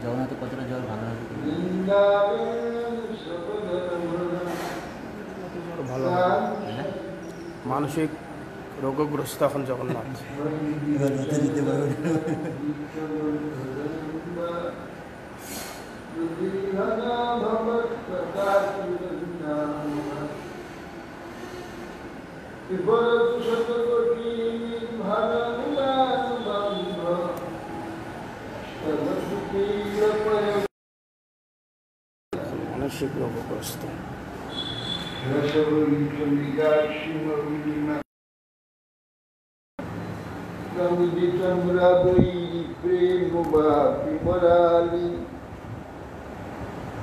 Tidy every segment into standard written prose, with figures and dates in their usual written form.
জগন্নাথ কতটা জ্বর ভালো হবে? ভালো মানসিক রোগগ্রস্ত এখন জগন্নাথ। দিতে পারবে মানসিক রোগগ্রস্ত।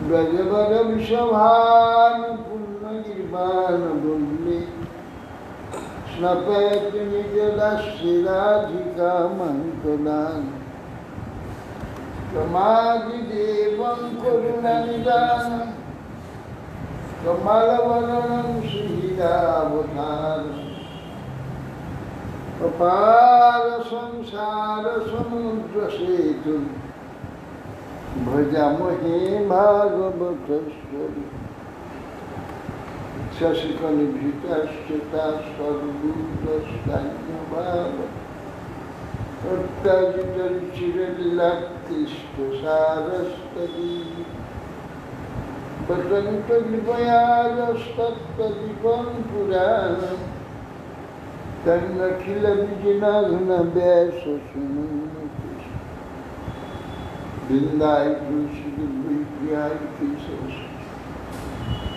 ব্রজবর বিষভান পূর্ণ নির্বাণ বন্দে স্নপেত নিজ দাসিরাধিকা মন্তদান কমাদি দেবং করুণানিদান কমলবরণং শ্রীরাবতার অপার সংসার সমুদ্র সেতু ভজামহে ভাগবতশ্বরী শশিকনিভৃতশ্চিতা সর্বভূতস্থান্যভাব অত্যাজিতচিরলীলাক্তিষ্ঠসারস্তদী পতন্ত কৃপয়াস্তত্তদীপং পুরাণম তন্নখিল বিজনাঘ্ন ব্যাস শৃণুতে বৃন্দায় তুলসী প্রিয়ায়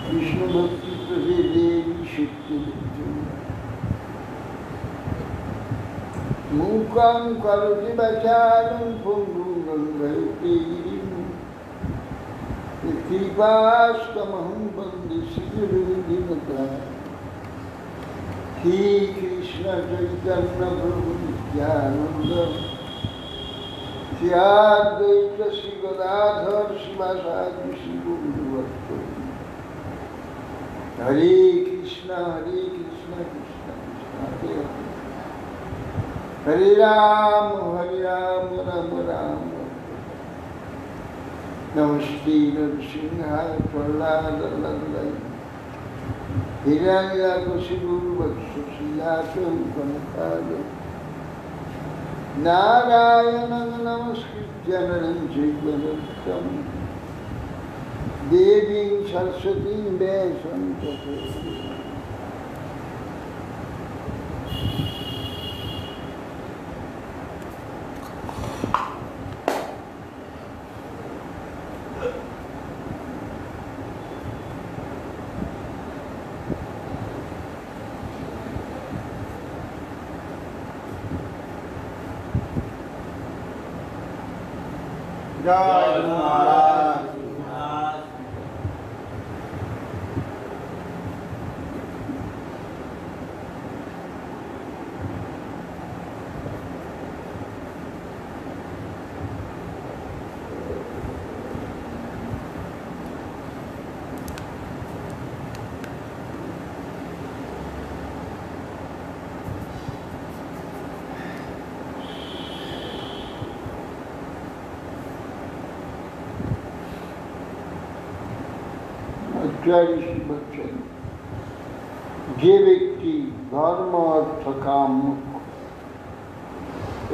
কৃষ্ণ ভক্তি প্রভেদে শক্তি মূকং করোতি বাচালং পঙ্গুং লঙ্ঘয়তে গিরিম কৃপাস্তমহং বন্দে শ্রীগুরুদীনতাং শ্রী কৃষ্ণ চৈতন্য প্রভু নিত্যানন্দ শ্রী অদ্বৈত শ্রী গদাধর শিবাসাদি শ্রী গৌরভক্ত। হরে কৃষ্ণ কৃষ্ণ কৃষ্ণ হরে হরে রাম রাম রাম। নমস্তে নরসিংহায় প্রহ্লাদলয় হিরণ্যকশিপু বৎসশিলাসং কনকায় নারায়ণং নমস্কৃত্য নরং চৈব নরোত্তমং দেবীং সরস্বতীং ব্যাসং ততো। জয় মহারাজ। ঋষি বলছেন, যে ব্যক্তি ধর্ম অর্থ কাম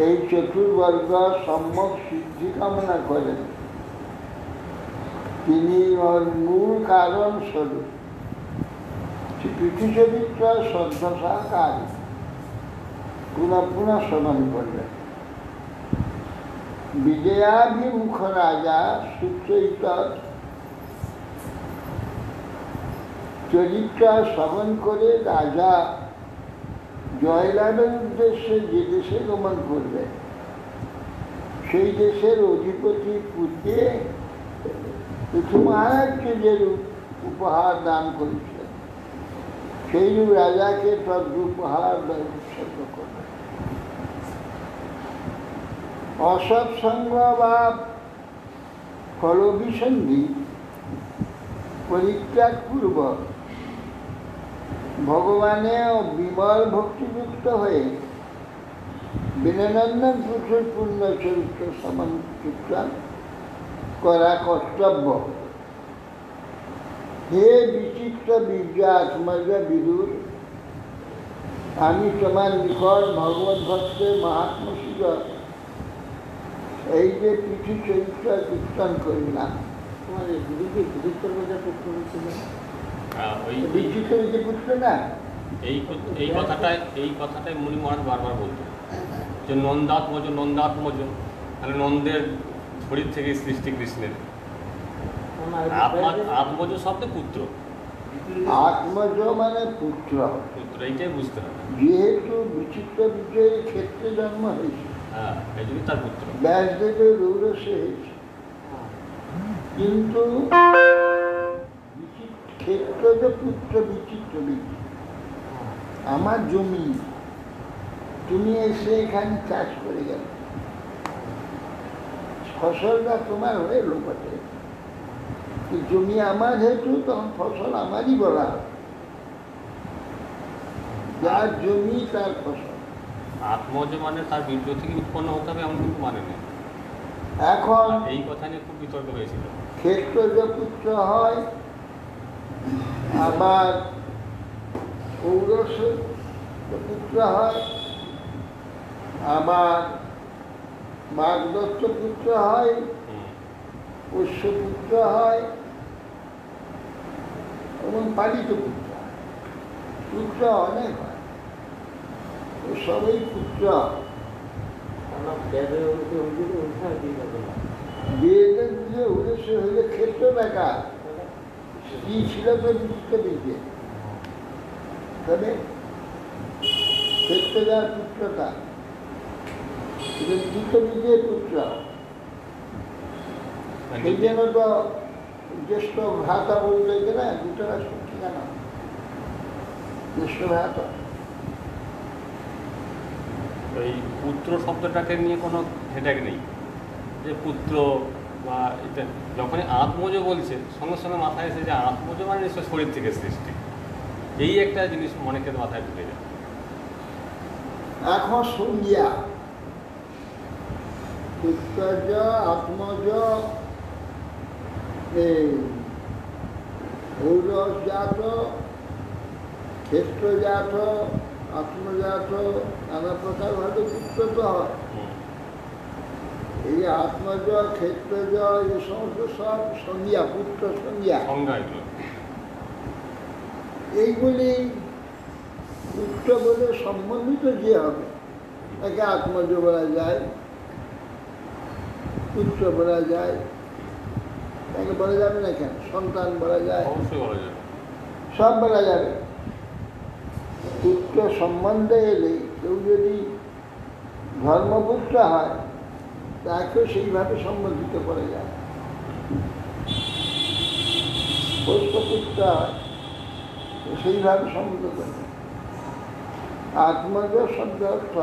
এই চতুর্বর্গ সম্যক সিদ্ধি কামনা করেন, তিনি ওর মূল কারণ স্বরূপ পৃথিবীচরিত্র শ্রদ্ধাসাকারী পুনঃ পুনঃ স্মরণ করবেন। বিজয়াভিমুখ রাজা সুচরিতার চরিত্র শ্রবণ করে রাজা জয়লাভের উদ্দেশ্যে যে দেশে গমন করবে সেই দেশের অধিপতি পুত্রে পৃথু মহারাজকে যে উপহার দান করেছে সেই রাজাকে তদুপহার উৎসর্গ করবে। অসৎসঙ্গ বা ফলবিসন্ধি পরিত্যাগপূর্বক ভগবানে বিমল ভক্তিযুক্ত হয়ে বিনন্দন পুরুষের পূর্ণ চরিত্র সমান চিত্রান করা কর্তব্য। হে বিচিত্র বীর্য আত্মজ বিদুর, আমি তোমার নিকট ভগবত ভক্তের মহাত্ম সুযোগ এই যে পৃথি চরিত্র কীর্তন করিলাম। তোমার এই বিদুরকে বিচিত্র রাজা পুত্র বলছিল। বিচিত্র যে পুত্র না, এই কথাটাই মুনি মহারাজ বারবার বলতেন যে নন্দাত্মজ নন্দাত্মজ, মানে নন্দের শরীর থেকে সৃষ্টি কৃষ্ণের। আত্মজ শব্দ পুত্র, আত্মজ মানে পুত্র। পুত্র এইটাই বুঝতে হবে। যেহেতু বিচিত্র বিজয়ের ক্ষেত্রে জন্ম হয়েছে, হ্যাঁ, এই জন্য তার পুত্র। ব্যাসদেবের রৌরসে হয়েছে, কিন্তু ক্ষেত্রজ পুত্র বিচিত্র বীর্য। আমার জমি, তুমি এসে এখানে চাষ করে গেল, ফসলটা তোমার হয়ে লোপাটে, জমি আমার যেহেতু তখন ফসল আমারই বলা হয়, যার জমি তার ফসল। আত্মজ মানে তার বীর্য থেকে উৎপন্ন হতে হবে এমন কিন্তু মানে নেই। এখন এই কথা নিয়ে খুব বিতর্ক হয়েছিল। ক্ষেত্রজ পুত্র হয়, আবার ঔরস পুত্র হয়, আবার বাগদত্ত পুত্র হয়, পোষ্যপুত্র হয় এবং পালিত পুত্র হয়। পুত্র অনেক হয়, ও সবই পুত্র। বেদের যে উদ্দেশ্য হইলে ক্ষেত্র দেখা স্ত্রী ছিল তো বিচিত্র বীর্যে, তবে ক্ষেত্র যার পুত্রটা বিচিত্র বীর্যের পুত্র। সেই জন্য তো জ্যেষ্ঠ ভ্রাতা বলতে গেলে দুটো রাষ্ট্র ঠিকানা, জ্যেষ্ঠ ভ্রাতা। এই পুত্র শব্দটাকে নিয়ে কোনো হেডেক নেই যে পুত্র বা এটা। যখনই আত্মজ বলছে সঙ্গে সঙ্গে মাথায় এসে যে আত্মজ মানে নিশ্চয় শরীর থেকে সৃষ্টি, এই একটা জিনিস অনেকের মাথায় ঢুকে যায়। এখন সন্ধ্যা পুত্রজ আত্মজ ঔরসজাত ক্ষেত্রজাত আত্মজাত নানা প্রকার ভাবে পুত্র তো হয়। এই আত্মজ ক্ষেত্রজ এই সমস্ত সব সংজ্ঞা, পুত্র সংজ্ঞা। এইগুলি পুত্র বলে সম্বন্ধিত যে হবে তাকে আত্মজ বলা যায়, পুত্র বলা যায়, তাকে বলা যাবে না কেন? সন্তান বলা যায়, অবশ্যই বলা যাবে, সব বলা যাবে। পুত্র সম্বন্ধে এলে কেউ যদি ধর্মপুত্র হয় তাকেও সেইভাবে সম্বোধিত করা যায়। পুত্র হয় সেইভাবে সম্বোধন করা যায়। আত্মজ শব্দ অর্থ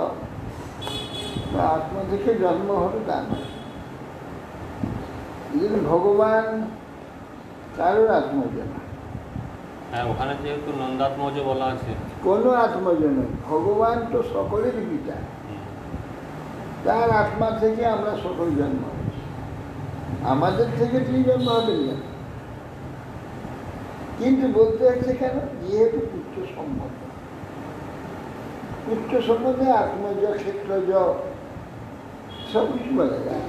আত্মা থেকে জন্ম হবে তা নয়। ভগবান কারোর আত্মজ না। হ্যাঁ, ওখানে যেহেতু নন্দাত্মজ বলা আছে, কোনো আত্মজ নয়। ভগবান তো সকলেরই পিতা, তার আত্মা থেকে আমরা সকল জন্ম হয়েছি, আমাদের থেকে তিনি জন্ম হবেন না। কিন্তু বলতে হচ্ছে কেন? যেহেতু পুত্র সম্বন্ধ, পুত্র সম্বন্ধে আত্মজ ক্ষেত্রজ সব কিছু বলা যায়।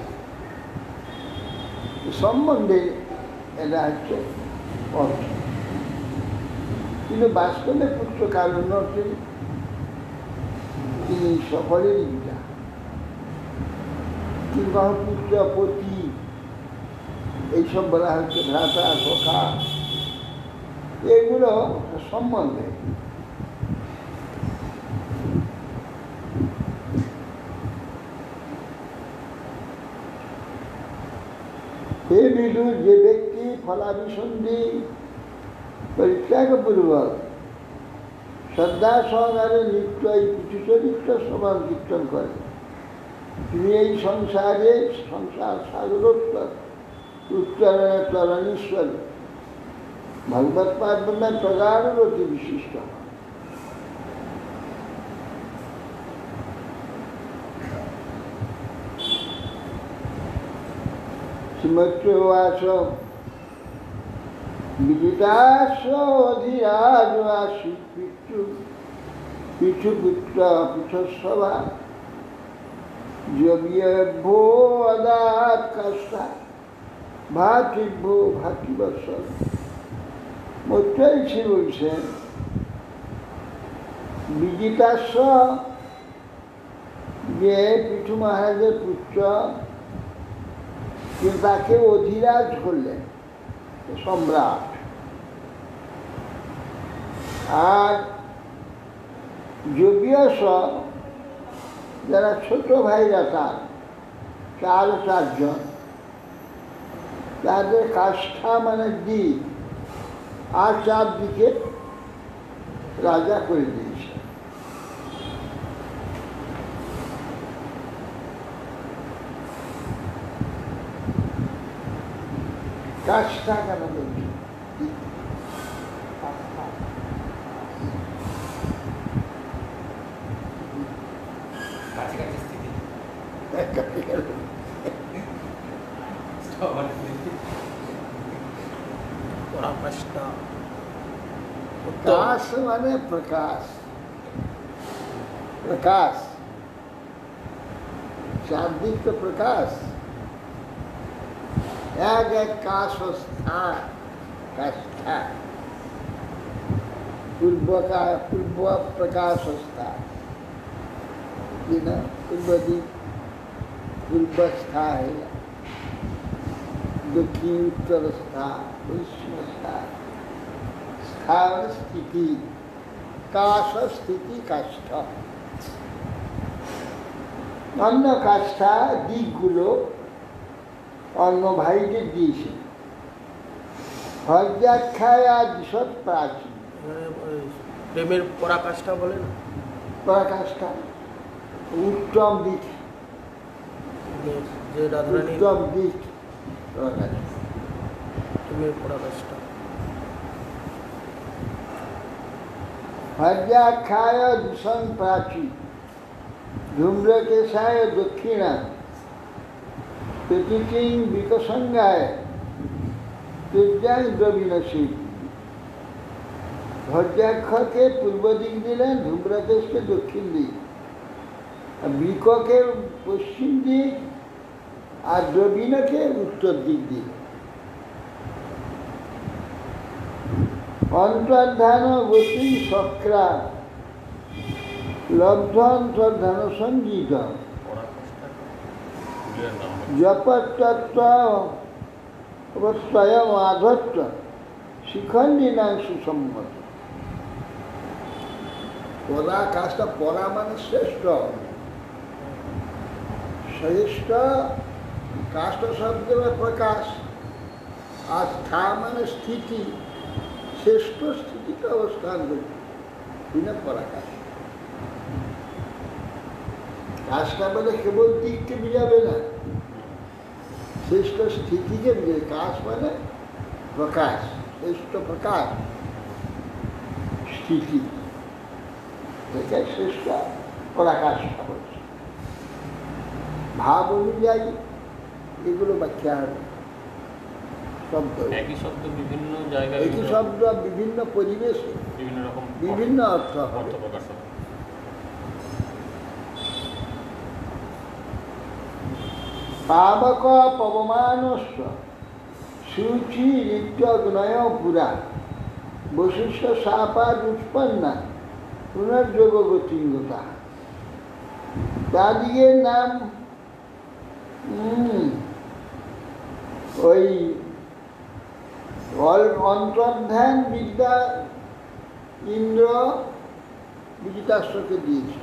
সম্বন্ধে এটা হচ্ছে অর্থ, কিন্তু বাস্তবে পুত্র কারণ অর্থে তিনি সকলেরই পিতা। কিংবা পুত্র পতি এইসব বলা হচ্ছে, ভ্রাতা সখা, এগুলো সম্বন্ধে। হে বিদুর, যে ব্যক্তি ফলাভিসন্ধি পরিত্যাগপূর্বক শ্রদ্ধা সহকারে নিত্য এই কিছু চরিত্র সমান কীর্তন করে, তিনি এই সংসারে সংসার সাগরোত্তর উত্তরণে তরণীশ্বর ভগবৎ পাদমে প্রগাঢ় অতি বিশিষ্ট। শ্রীমৈত্রবাস বিদিতাস অধিরাজ আসি পিতৃ পিছু পুত্র পিছসভা যবিভ্যো অদাত কাষ্টা ভাতৃভ্যো ভাতৃবৎসল। মৈত্রেয়ী বলছেন বিদিতাস্য যে পিঠু মহারাজের পুত্র, কিন্তু তাকে অধিরাজ করলেন, সম্রাট। আর যবিয়স যারা ছোট ভাইরা তার 4 তাদের কাষ্ঠা মানে দিক আর 4 দিকে রাজা করে দিয়েছে। কাষ্ঠা কেন বলছে? পরাকাষ্ঠা प्रकाश माने प्रकाश, प्रकाश शाब्दिक तो प्रकाश, एक काशस्था काष्ठा पूर्व का पूर्व प्रकाशस्था पूर्व दिक पूर्वस्था है, दक्षिण उत्तरस्था पश्चिमस्था। स्थान स्थिति काश स्थिति काष्ठ, অন্য কাষ্ঠা দিকগুলো অন্য ভাইদের দিয়েছে। হজ্জাখ্যায় দিশত প্রাচীন, প্রেমের পরাকাষ্ঠা বলে না, পরাকাষ্ঠা উত্তম দিক, যে রাধারানী উত্তম দিক পরাকাষ্ঠা। প্রেমের পরাকাষ্ঠা। হজ্জাখ্যায় দিশন প্রাচীন ধূম্রকেশায় দক্ষিণা প্রতিকিং বিকসঙ্গায় তুর্যাং দ্রবিণসী। ভজ্রাক্ষকে পূর্ব দিক দিলেন, ধূম্রকেশকে দক্ষিণ দিক, বিককে পশ্চিম দিক, আর দ্রবিণকে উত্তর দিক দিক। অন্তর্ধান গতি সক্রা লব্ধ অন্তর্ধান সঙ্গীত জপতত্ত্ব স্বয়ং আধত্ব শিখণ্ডীনাং সুসম্মত। পরা কাজটা পরা মানে শ্রেষ্ঠ, শ্রেষ্ঠ কাষ্ট শব্দের প্রকাশ, আর স্থা মানে স্থিতি, শ্রেষ্ঠ স্থিতিতে অবস্থান করছে, তিনি পরাকাশ। কাজটা বলে কেবল দিককে বুঝাবে না, শ্রেষ্ঠ স্থিতিকে বুঝে। কাশ মানে প্রকাশ, শ্রেষ্ঠ প্রকাশ স্থিতি, এটাই শ্রেষ্ঠ পরাকাশ বলছে। ভাব অনুযায়ী এগুলো ব্যাখ্যা হবে। শব্দ একই শব্দ বিভিন্ন জায়গায় একই শব্দ বিভিন্ন পরিবেশে বিভিন্ন রকম বিভিন্ন অর্থ হবে। অর্থ প্রকাশ হবে। পাবক পবমানস্য শুচি নিত্যগ্নয় পুরা বশিষ্ঠ সাপাদ উৎপন্না পুনর্যোগ গতিঙ্গতা। তাদিগের নাম ওই অন্তর্ধান বিদ্যা ইন্দ্র বিজিতাস্ত্রকে দিয়েছে।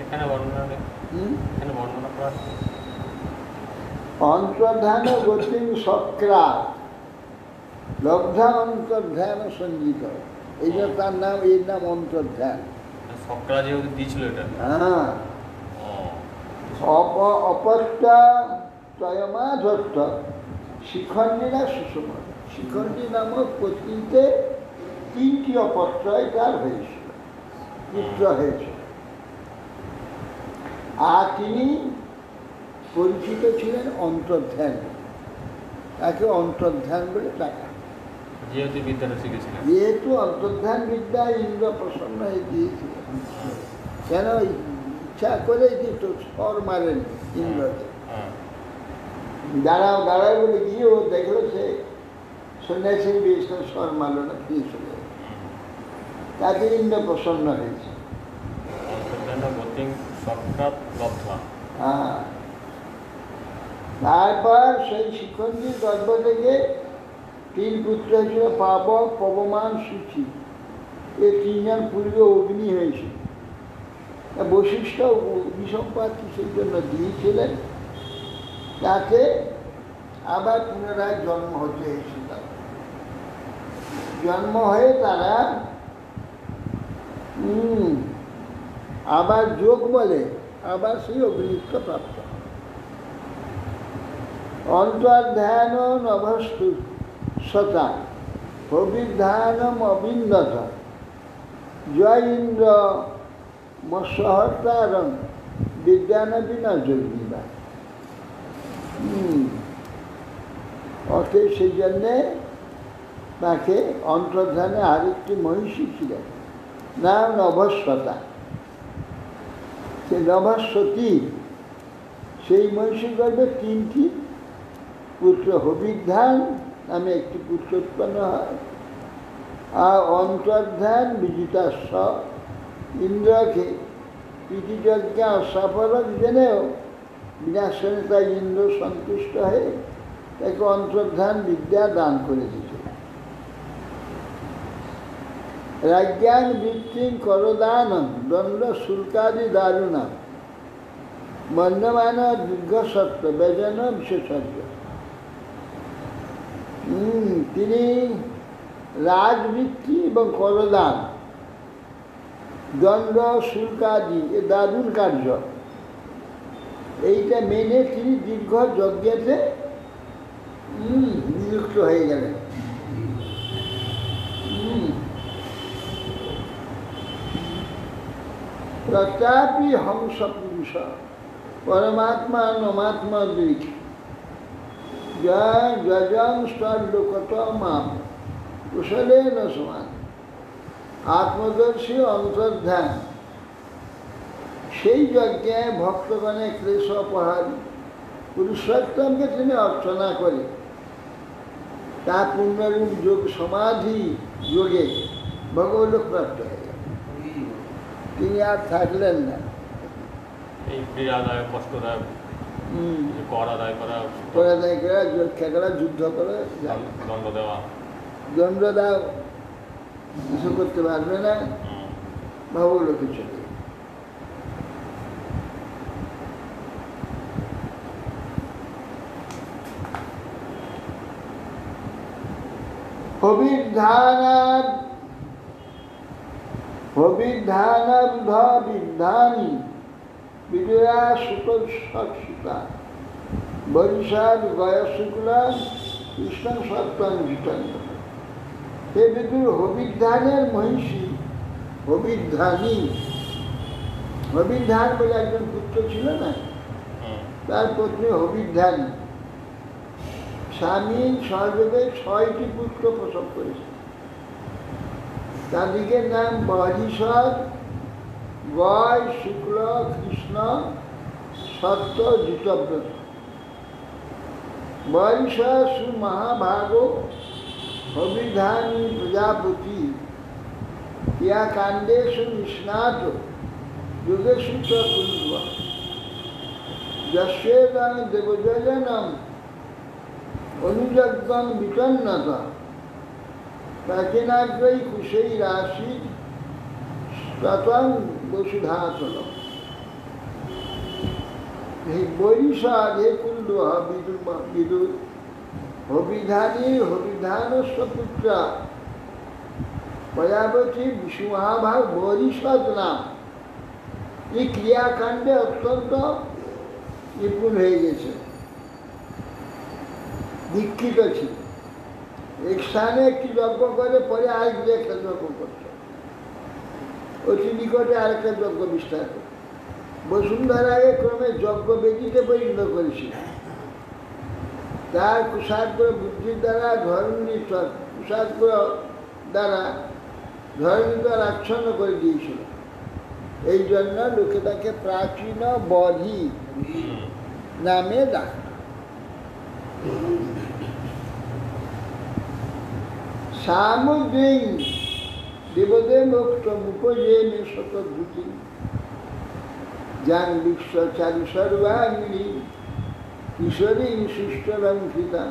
এখানে বর্ণনা নেই, এখানে বর্ণনা করা আছে। অন্তর্ধান গতিং সক্রা লব্ধা অন্তর্ধান সঞ্জিত, এই যে তার নাম, এর নাম অন্তর্ধান। সক্রা যেহেতু দিয়েছিল এটা, হ্যাঁ, অপত্য ত্রয়মাধত্ত শিখণ্ডীরা সুষম। শিখণ্ডী নামক পত্নীতে 3টি অপত্রয় তার হয়েছিল, পুত্র হয়েছিল। আর তিনি পরিচিত ছিলেন অন্তর্ধ্যান, তাকে অন্তর্ধ্যান বলে ডাকা। যেহেতু বিদ্যাটা শিখেছিলেন, যেহেতু অন্তর্ধ্যান বিদ্যা ইন্দ্র প্রসন্ন হয়ে গিয়েছিলেন, কেন ইচ্ছা করে কিন্তু স্বর মারেন ইন্দ্রকে, হ্যাঁ, দাঁড়াও দাঁড়াও বলে গিয়ে ও দেখলো সে সন্ন্যাসী বেশ স্বর মারল না, ফিরে চলে গেল। তাকে ইন্দ্র প্রসন্ন হয়েছে। অন্তর্ধানটা বোধিং সাক্ষাৎ লব্ধা। হ্যাঁ, তারপর সেই শিখণ্ডীর গর্ভ থেকে 3 পুত্র হয়েছিল, পাবক, পবমান, সূচি। এই 3 জন পূর্বে অগ্নি হয়েছিল। বশিষ্ঠ অগ্নিসম্পাদ সেই জন্য দিয়েছিলেন, তাকে আবার পুনরায় জন্ম হতে হয়েছিল। জন্ম হয়ে তারা আবার যোগ বলে আবার সেই অগ্নিত্ব প্রাপ্ত। অন্তর্ধ্যান নভস্তু সতা অভিধানম অবিন্দত জয় ইন্দ্র মৎসহর্তারম বিদ্যানবী না যোগিবা। অতএব সেই জন্যে তাকে অন্তর্ধানে আরেকটি মহিষী ছিলেন, নাম নভস্বতা। সে নভস্বতী, সেই মহিষীর গর্ভে 3টি পুত্র, হবিধান নামে একটি পুত্র উৎপন্ন হয়, আর অন্তর্ধান বিজিতাস্ব ইন্দ্রকে প্রীতিযজ্ঞ অসফলক জেনেও বিনাশনে তাই ইন্দ্র সন্তুষ্ট হয়ে তাকে অন্তর্ধান বিদ্যা দান করে দিয়েছিল। রাজ্ঞান বৃত্তিং করদানম দণ্ড শুল্কাদি দারুণা বর্ণমান দীর্ঘসত্ব বেজন বিশেষজ্ঞ। তিনি রাজবৃত্তি এবং করদান, দণ্ড শুল্কাদি এ দারুণ কার্য, এইটা মেনে তিনি দীর্ঘ যজ্ঞেতে নিযুক্ত হয়ে গেলেন। তথাপি হংস পুরুষ পরমাত্মা নমাত্মা দুই যজং স্তলোকত মাম কুশলে ন সমান। আত্মদর্শী অন্তর্ধান সেই যজ্ঞে ভক্তগণে ক্লেশ অপহারী পুরুষোত্তমকে তিনি অর্চনা করে তা পূর্ণরূপ যোগ সমাধি যোগে ভগবলোক প্রাপ্ত হয়ে গেল। তিনি আর থাকলেন না। এই ক্রীড়াদায় কষ্টদায় কর আদায় করা, রক্ষা করা, যুদ্ধ করা, দণ্ড দেওয়া, দণ্ড দাও, কিছু করতে পারবে না, ভগবলোকে চলে। বিদ্ধানি বিজয়া শুক্ল সুতা বরিষাদ গয়া শুক্লা কৃষ্ণ সত্তম জিতান্ত। হে বিদুর, হবিধানের মহিষী হবিধানী, হবিধান বলে একজন পুত্র ছিল না, তার পত্নী হবিধানী স্বামী সহযোগে 6টি পুত্র প্রসব করেছে। তাদেরকের নাম বহিষদ, গয়, শুক্ল, কৃষ্ণ, সত্য, জিতব্রত। বহিষদ সুমহাভাগ হবিধানী প্রজাপতি ইয়া কাণ্ডেশু নিষ্ণাত যোগেশু চ কুলুব যস্যেদং দেবযজনম অনুযজ্ঞং বিতন্নত প্রাচীনাগ্রৈ কুশৈ রাশি ততং বসুধাচল। হে বৈরিষাদ, হে কুন্দ বিদুর, হবিধানীর হবিধানস্ব পুত্রা প্রজাপতি বিষ্ণুমহাভাগ বৈরিষাদ নাম। এই ক্রিয়াকাণ্ডে অত্যন্ত নিপুণ হয়ে গেছে, দীক্ষিত ছিল। এক স্থানে একটি যজ্ঞ করে পরে আরেক একটা যজ্ঞ করছে, অতি নিকটে আরেকটা যজ্ঞ বিস্তার করে। বসুন্ধরাকে ক্রমে যজ্ঞবেদীতে পরিণত করেছিল। তার কুশাগ্র বুদ্ধির দ্বারা ধরণীতর কুশাগ্র দ্বারা ধরণীতর আচ্ছন্ন করে দিয়েছিল। এই জন্য লোকে তাকে প্রাচীন বধি নামে ডাকে। সামুদ্রিক দেবদেব মুপজেনে শতদ্রুতি যান বিশ্ব চারু সর্বাঙ্গিনী কিশোরী শিষ্টলঙ্কিতান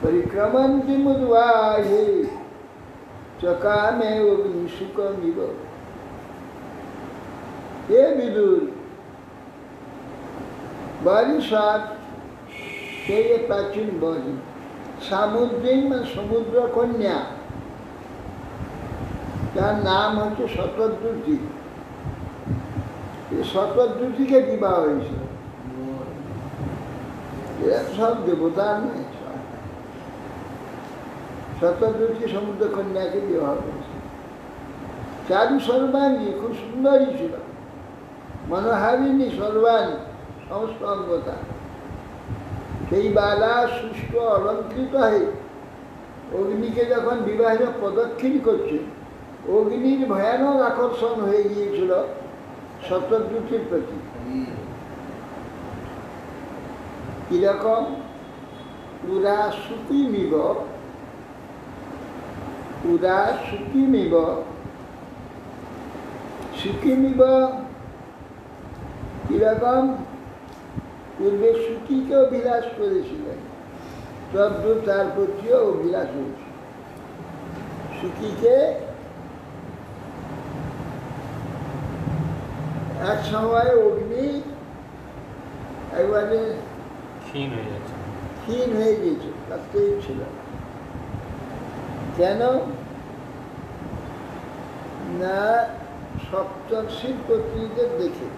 পরিক্রমন্তি মুদ্বাহে চকামে অগ্নিশুকমিব। হে বিদুর, বারিশাত সেই প্রাচীন বধি, সামুদ্রিক মানে সমুদ্র কন্যা, তার নাম হচ্ছে শতদ্রুতি। এই শতদ্রুতিকে বিবাহ হয়েছিল। এরা সব দেবতার নয়, শতদ্রুতি সমুদ্র কন্যাকে বিবাহ করেছিল। চারু সর্বাঙ্গী, খুব সুন্দরী ছিল, মনোহারিণী সর্বাঙ্গী, সমস্ত অঙ্গতা। সেই বালা শুষ্ক অলঙ্কৃত হয়ে অগ্নিকে যখন বিবাহে প্রদক্ষিণ করছে, অগ্নির ভয়ানক আকর্ষণ হয়ে গিয়েছিল শতদ্রুতির প্রতি। কিরকম? পুরা সুকিমিব, পুরা সুকিমিব, সুকিমিব কিরকম? পূর্বে সুকিকে অভিলাষ করেছিলেন, তদ্রূপ তার প্রতিও অভিলাষ হয়েছে। সুকিকে এক সময় অগ্নি একবারে ক্ষীণ হয়ে গেছে, তাতেই ছিল। কেন না? সপ্তর্ষির পত্নীদের দেখে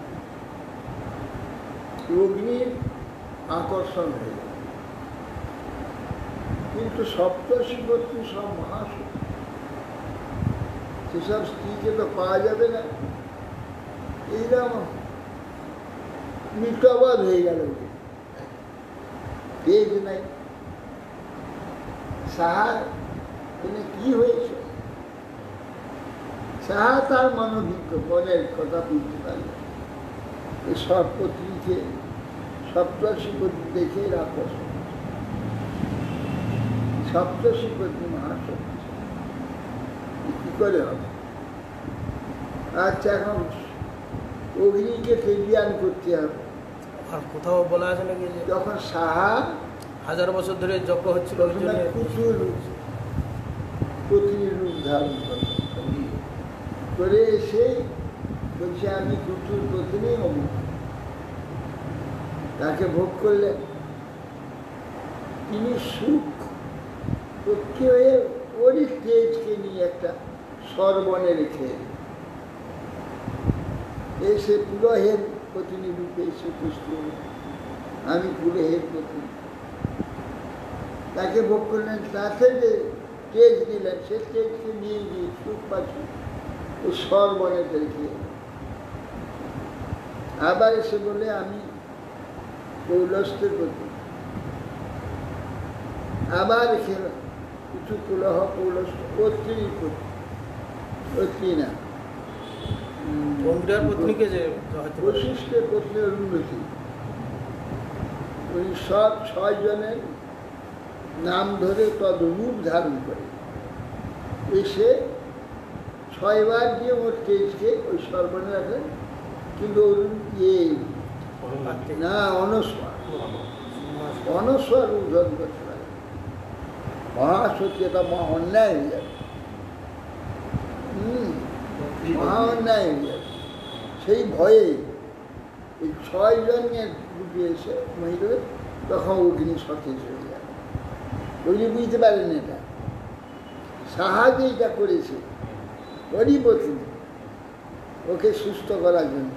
অগ্নির আকর্ষণ হয়ে গেল। কিন্তু সপ্তর্ষি পত্নী সব মহাশক্তি, সেসব স্ত্রীকে তো পাওয়া যাবে না। এইরকম মৃতবধ হয়ে গেল, তেজ নাই। সাহা কি হয়েছে? সাহা তার মনোভিজ্ঞ মনের কথা বুঝতে পারল। এই সব পত্নীকে সপ্তর্ষি পত্নী দেখে আকর্ষণ, সপ্তর্ষি পত্নী মহাশক্তি, কি করে হবে? আচ্ছা, এখন অগ্নিকে তেজিয়ান করতে হবে। আর কোথাও বলা আছে নাকি যে যখন সাহা 1000 বছর ধরে যজ্ঞ হচ্ছিল, ওই জন্য প্রচুর পত্নীর রূপ ধারণ করে এসে বলছে আমি প্রচুর পত্নী হব। তাকে ভোগ করলেন। তিনি সুখ পক্ষে হয়ে ওরই তেজকে নিয়ে একটা সর্বনে রেখে এসে পুরোহের পত্নী রূপে এসে পুষ্ট, আমি পুরোহের পত্নী। তাকে ভোগ করলেন, তাতে যে তেজ নিলেন, সে তেজকে নিয়ে গিয়ে সুখ পাচ্ছি ও সর্বনেতে রেখে আবার এসে বলে আমি পৌলস্ত্যের পত্নী। আবার খেল কিছু কুলহ পৌলস্ত্য, পত্নীর পত্নী, পত্নী না, পত্নীকে যে বশিষ্ঠের পত্নী অরুন্ধতী। উনি সব 6 জনের নাম ধরে তদ্রূপ ধারণ করে এসে 6 বার দিয়ে ওর তেজকে ওই সর্বনে রাখেন। কিন্তু না, অনস্বর উদ্ধন করতে পারে। মহাসত্যি, এটা মহা অন্যায় হয়ে যাবে, মহা অন্যায় হয়ে যাবে। সেই ভয়ে এই 6 জনের রূপে এসে মহিলা তখন অগ্নি সতেজ হয়ে যাবে। অগ্নি বুঝতে পারেন এটা, সাহায্য এটা করেছে ওরই পত্নী, ওকে সুস্থ করার জন্য।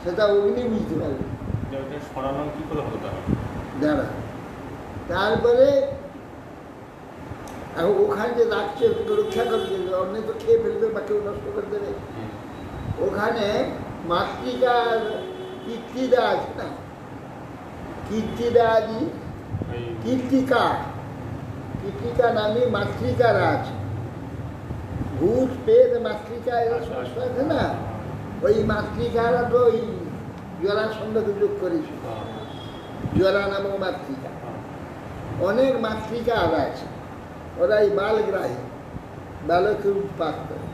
সেটা অগ্নি বুঝতে পারবে। দাঁড়া, তারপরে ওখানে যে রাখছে রক্ষা করবে, অন্য তো খেয়ে ফেলবে বা কেউ নষ্ট করে দেবে। ওখানে মাতৃকার কীর্তিদা আছে না, কীর্তিদাদি এই কীর্তিকা, কীর্তিকা নামে মাতৃকারা আছে। ভূত পেট মাতৃকা এরা সমস্ত আছে না, ওই মাতৃকারা তো ওই জরার সঙ্গে যোগ করেছিল। জরা নামক মাতৃকা, অনেক মাতৃকা আর আছে। ওরা এই বালগ্রাহী, বালকের উৎপাত করে।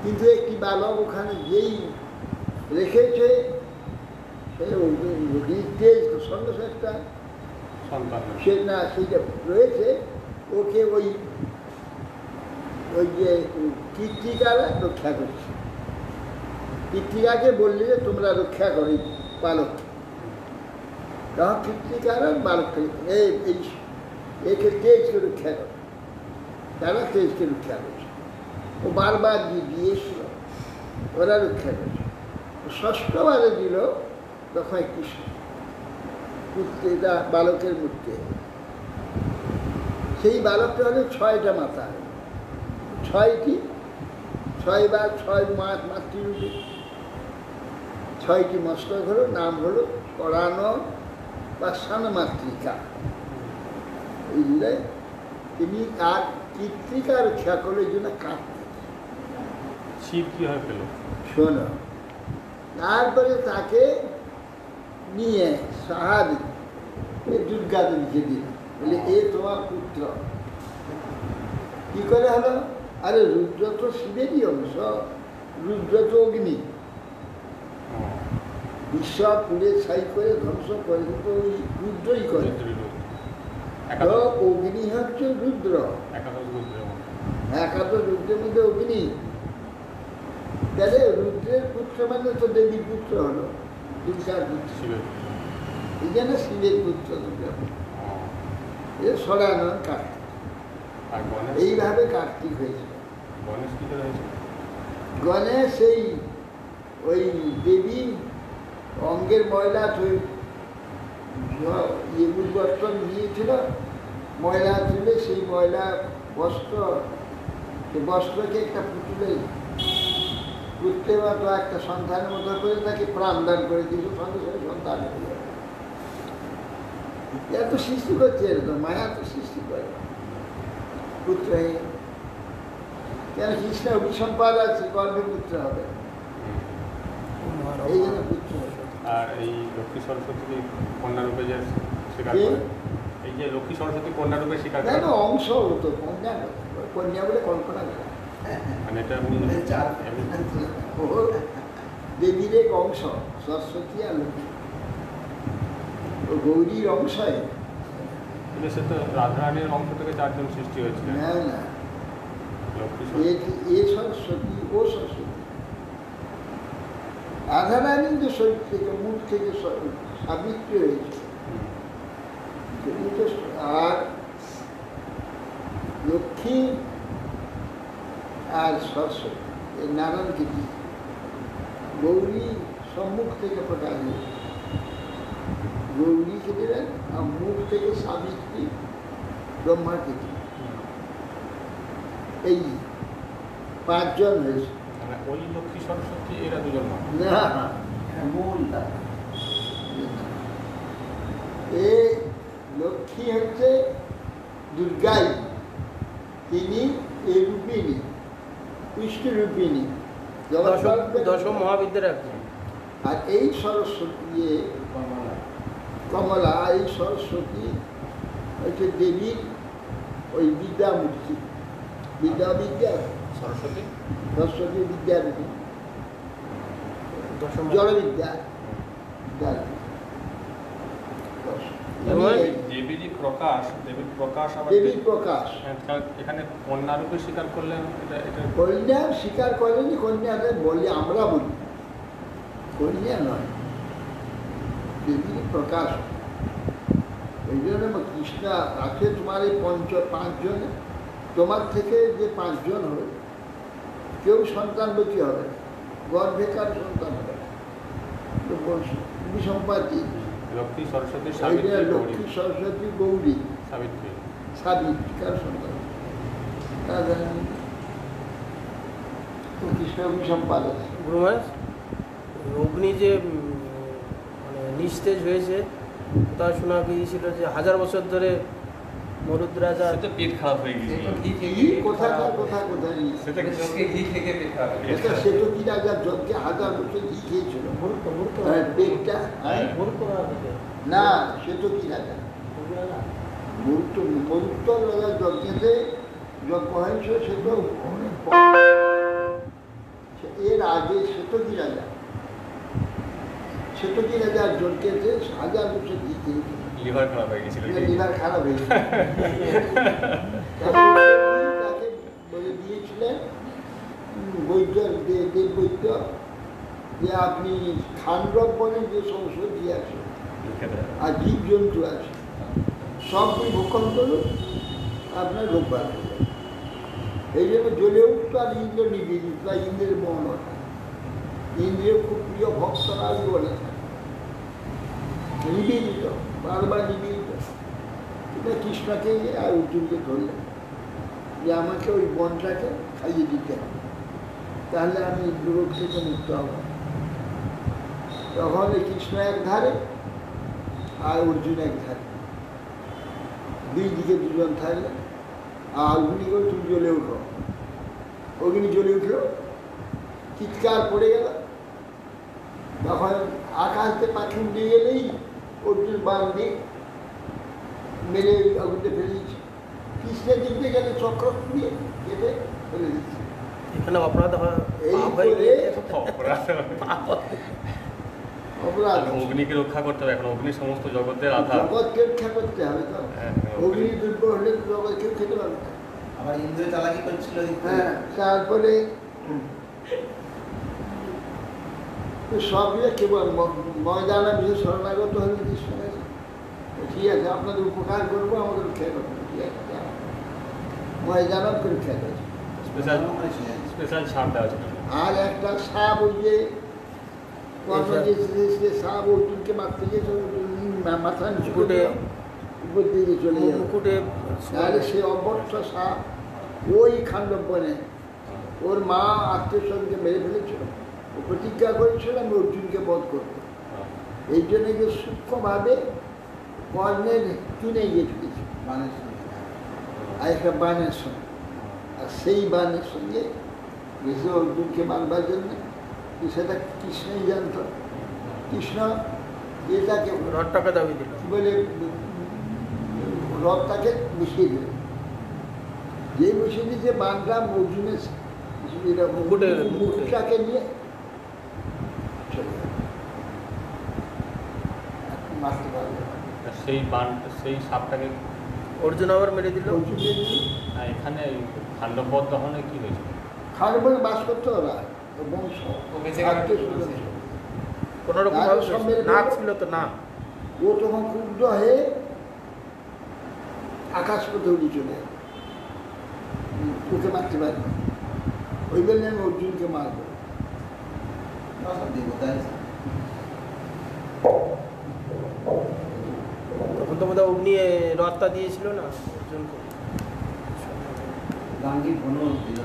কিন্তু একটি বালক ওখানে যেই রেখেছে, সে তেজ সঙ্গে সঙ্গে একটা সন্তান সে না সেইটা রয়েছে, ওকে ওই ওই যে কীর্তিকারা রক্ষা করছে। কীর্তিকাকে বললে যে তোমরা রক্ষা করো বালক, তখন কীর্তিকারা বালককে একে তেজকে রক্ষা করে, তারা তেজকে রক্ষা করছে। ও বারবার দিয়েছিল, ওরা রক্ষা করছে। ষষ্ঠবারে দিল, তখন একটি পুত্রটা বালকের মূর্তি। সেই বালকটা হলো 6টা মাথা, 6টি, 6 বার 6 মাতৃরূপে 6টি মস্তক হলো, নাম হলো পরাণন বা সানমাতৃকা। বুঝলে, তিনি তার কীর্তিকা রক্ষা করলে এই জন্য কার্তিক। শিব কীভাবে পেল? শোনো, তারপরে তাকে নিয়ে সাহাবি দুর্গা দেবীকে দিল, বলে এ তোমার পুত্র। কি করে হলো? আরে রুদ্র তো শিবেরই অংশ, রুদ্র তো অগ্নি, বিশ্ব পুড়ে ছাই করে ধ্বংস করে তো ওই রুদ্রই করে। তো অগ্নি হচ্ছে রুদ্র, একাদশ রুদ্রের মধ্যে অগ্নি। তাহলে রুদ্রের পুত্র মানে তো দেবীর পুত্র হলো, দুর্গার পুত্র, এই জন্য শিবের পুত্র দুর্গা। এ সরানন কার্তিক, এইভাবে কার্তিক হয়েছে। গণেশ সেই ওই দেবী অঙ্গের ময়লা বর্তন নিয়েছিল, ময়লা তুলে সেই ময়লা বস্ত্র, সেই বস্ত্রকে একটা পুত্রের মতো একটা সন্তানের মতো করে তাকে প্রাণদান করে দিয়েছিল, সঙ্গে সঙ্গে সন্তান হয়ে যাবে। এত সৃষ্টি করছে, এরকম মায়া তো সৃষ্টি করে পুত্র। কেন কৃষ্ণ অভিসম্পাদ আছে, গর্ভে পুত্র হবে, এই জন্য পুত্র। আর এই লক্ষ্মী সরস্বতী কন্যারূপে যে স্বীকার করে, এই যে লক্ষ্মী সরস্বতী কন্যারূপে স্বীকার করে, অংশ হতো কন্যা, কন্যা বলে কল্পনা করে, মানে এটা আপনি দেবীর এক অংশ সরস্বতী আর লক্ষ্মী, ও গৌরীর অংশই। সে তো রাধারানীর অংশ থেকে 4 জন সৃষ্টি হয়েছিল। না না, এ সরস্বতী, ও সরস্বতী। রাধারানী যে শরীর থেকে, মুখ থেকে সাবিত্রী হয়েছে। আর লক্ষ্মী আর সরস্বতী, এই নারায়ণকে দিয়ে গৌরী সম্মুখ থেকে প্রকাশ হয়েছে। গৌরীকে দিলেন, আর মুখ থেকে সাবিত্রী ব্রহ্মাকে দিলেন। এই 5 জন হয়েছে। ওই লক্ষ্মী সরস্বতী এরা দুজন না, এ লক্ষ্মী হচ্ছে দুর্গাই, তিনি এই রূপিণী, কৃষ্ণ রূপিণী, দশম মহাবিদ্যার একজন। আর এই সরস্বতী কমলা, এই সরস্বতী হচ্ছে দেবীর ওই বিদ্যামূর্তি, বিদ্যা সরস্বতী সরস্বতী বিদ্যারূপী, জড়বিদ্যা দেবীর প্রকাশ, দেবীর প্রকাশ, দেবীর প্রকাশ। এখানে কন্যারূপে স্বীকার করলেন, কন্যা স্বীকার করেনি, কন্যা বলি, আমরা বলি কন্যা নয়, দেবীর প্রকাশ। ওই জন্য কৃষ্ণ আছে তোমার এই 5 জন, তোমার থেকে যে 5 জন হবে, কেউ সন্তানবতী হবে, গর্ভেকার সন্তান হবে, সম্পাদি। লক্ষ্মী সরস্বতী, লক্ষ্মী সরস্বতী গৌরী সাবিত্রী, সাবিত্রীকার সন্তান। কৃষ্ণ সে অগ্নিসম্পাদ আছে। গুরু মহারাজ, অগ্নি যে মানে নিস্তেজ হয়েছে, তা শোনা গিয়েছিল যে 1000 বছর ধরে মরুদ রাজা সে তো পেট খারাপ হয়ে গেছিল। কোথায় নিয়ে সেটা কি এটা সেতকী রাজার যজ্ঞে 1000 বছর ঘি খেয়েছিল। পেটটা না, সেতকী রাজা মরুত্তর রাজার যজ্ঞেতে যজ্ঞ হয়েছিল, সেটা অনেক পরে। এর আগে সেতকী রাজার যজ্ঞেতে 1000 বছর ঘি খেয়েছিল। লিভার খারাপ হয়ে গেছিল। লিভার খারাপ হয়ে গেছিল। তাকে বলে দিয়েছিলেন দেববৈদ্য যে আপনি খান্ডব বনে যে সংসদী আছে আর জীবজন্তু আছে সবগুলি ভক্ষণ করুন, আপনার রোগ ভালো হয়ে যাবে। এই জন্য জ্বলে উঠতো আর ইন্দ্র নিবেদিত বা ইন্দ্রের মন ওঠা। ইন্দ্রের খুব প্রিয় ভক্তরা বলে নিবেদিত, বারবার নিবেদিত। এটা কৃষ্ণকে আর অর্জুনকে ধরলেন যে আমাকে ওই বনটাকে খাইয়ে দিতে হবে, তাহলে আমি রোগ থেকে মুক্ত হব। তখন কৃষ্ণ এক ধারে আর অর্জুন এক ধারে, দুই দিকে দুজন থাকলেন। আর অগ্নি করে তুমি জ্বলে উঠো। অগ্নি জ্বলে উঠল, চিৎকার পড়ে গেল। তখন আকাশে পাখি উড়ে গেলেই অর্জুন বান দিয়ে মেরে অগ্নিতে ফেলে দিচ্ছে। কৃষ্ণের দিকে গেলে চক্র দিয়ে কেটে ফেলে দিচ্ছে। এখানে অপরাধ এই করে অপরাধ। অগ্নিকে রক্ষা করতে হবে, এখন অগ্নি সমস্ত জগতের আধার। জগৎকে রক্ষা করতে হবে। তো অগ্নি দুর্গ হলে জগৎ কেউ খেতে পারবে না। আবার ইন্দ্র চালাকি করছিল। হ্যাঁ, তারপরে সবই কেবল ময়দানে বিশেষ শরণাগত হলে কৃষ্ণ গেছে, ঠিক আছে আপনাদের উপকার করবো, আমাদের রক্ষা করবো, ঠিক আছে ময়দানত করে রক্ষা করেছে। স্পেশাল ছাড় দেওয়া ছিল। আর একটা সাপ, ওই যে কর্ণ যে সাপ অর্জুনকে মারতে গিয়েছে, মাথা নিচু করে উপর দিকে চলে যাবে মুকুটে। তাহলে সে অবর্ষ সাপ ওই খান্ডব বনে ওর মা আত্মীয় স্বজনকে মেরে ফেলেছিল। ও প্রতিজ্ঞা করেছিল আমি অর্জুনকে বধ করব। এই জন্য যে সূক্ষ্মভাবে কর্ণের চুনে গিয়ে ঢুকেছে আর একটা বানের সঙ্গে, আর সেই বানের সঙ্গে গেছে অর্জুনকে মারবার জন্য। সেটা কৃষ্ণই জানত। কৃষ্ণ এটাকে রথটাকে দাবি দিল, কি বলে রথটাকে মিশিয়ে দিল। যে বসে দিয়েছে বানটা অর্জুনের মুকুটটাকে নিয়ে চলে গেল, মারতে পারবে না। সেই সাপটাকে অর্জুন আবার মেরে দিল। অর্জুনকে নিয়ে এখানে খান্ডবধ দহনে কি হয়েছিল? খান্ডবনে বাস করতে ওরা বংশ কোন রকম নাক ছিল তো না। ও তখন ক্ষুব্ধ হয়ে আকাশ পথে উড়ে চলে গেল, ওকে মারতে পারবে। ওই জন্য আমি অর্জুনকে মারবো। তখন তো বোধহয় অগ্নি রথটা দিয়েছিল না অর্জুনকে। গাঙ্গি ঘন দিল।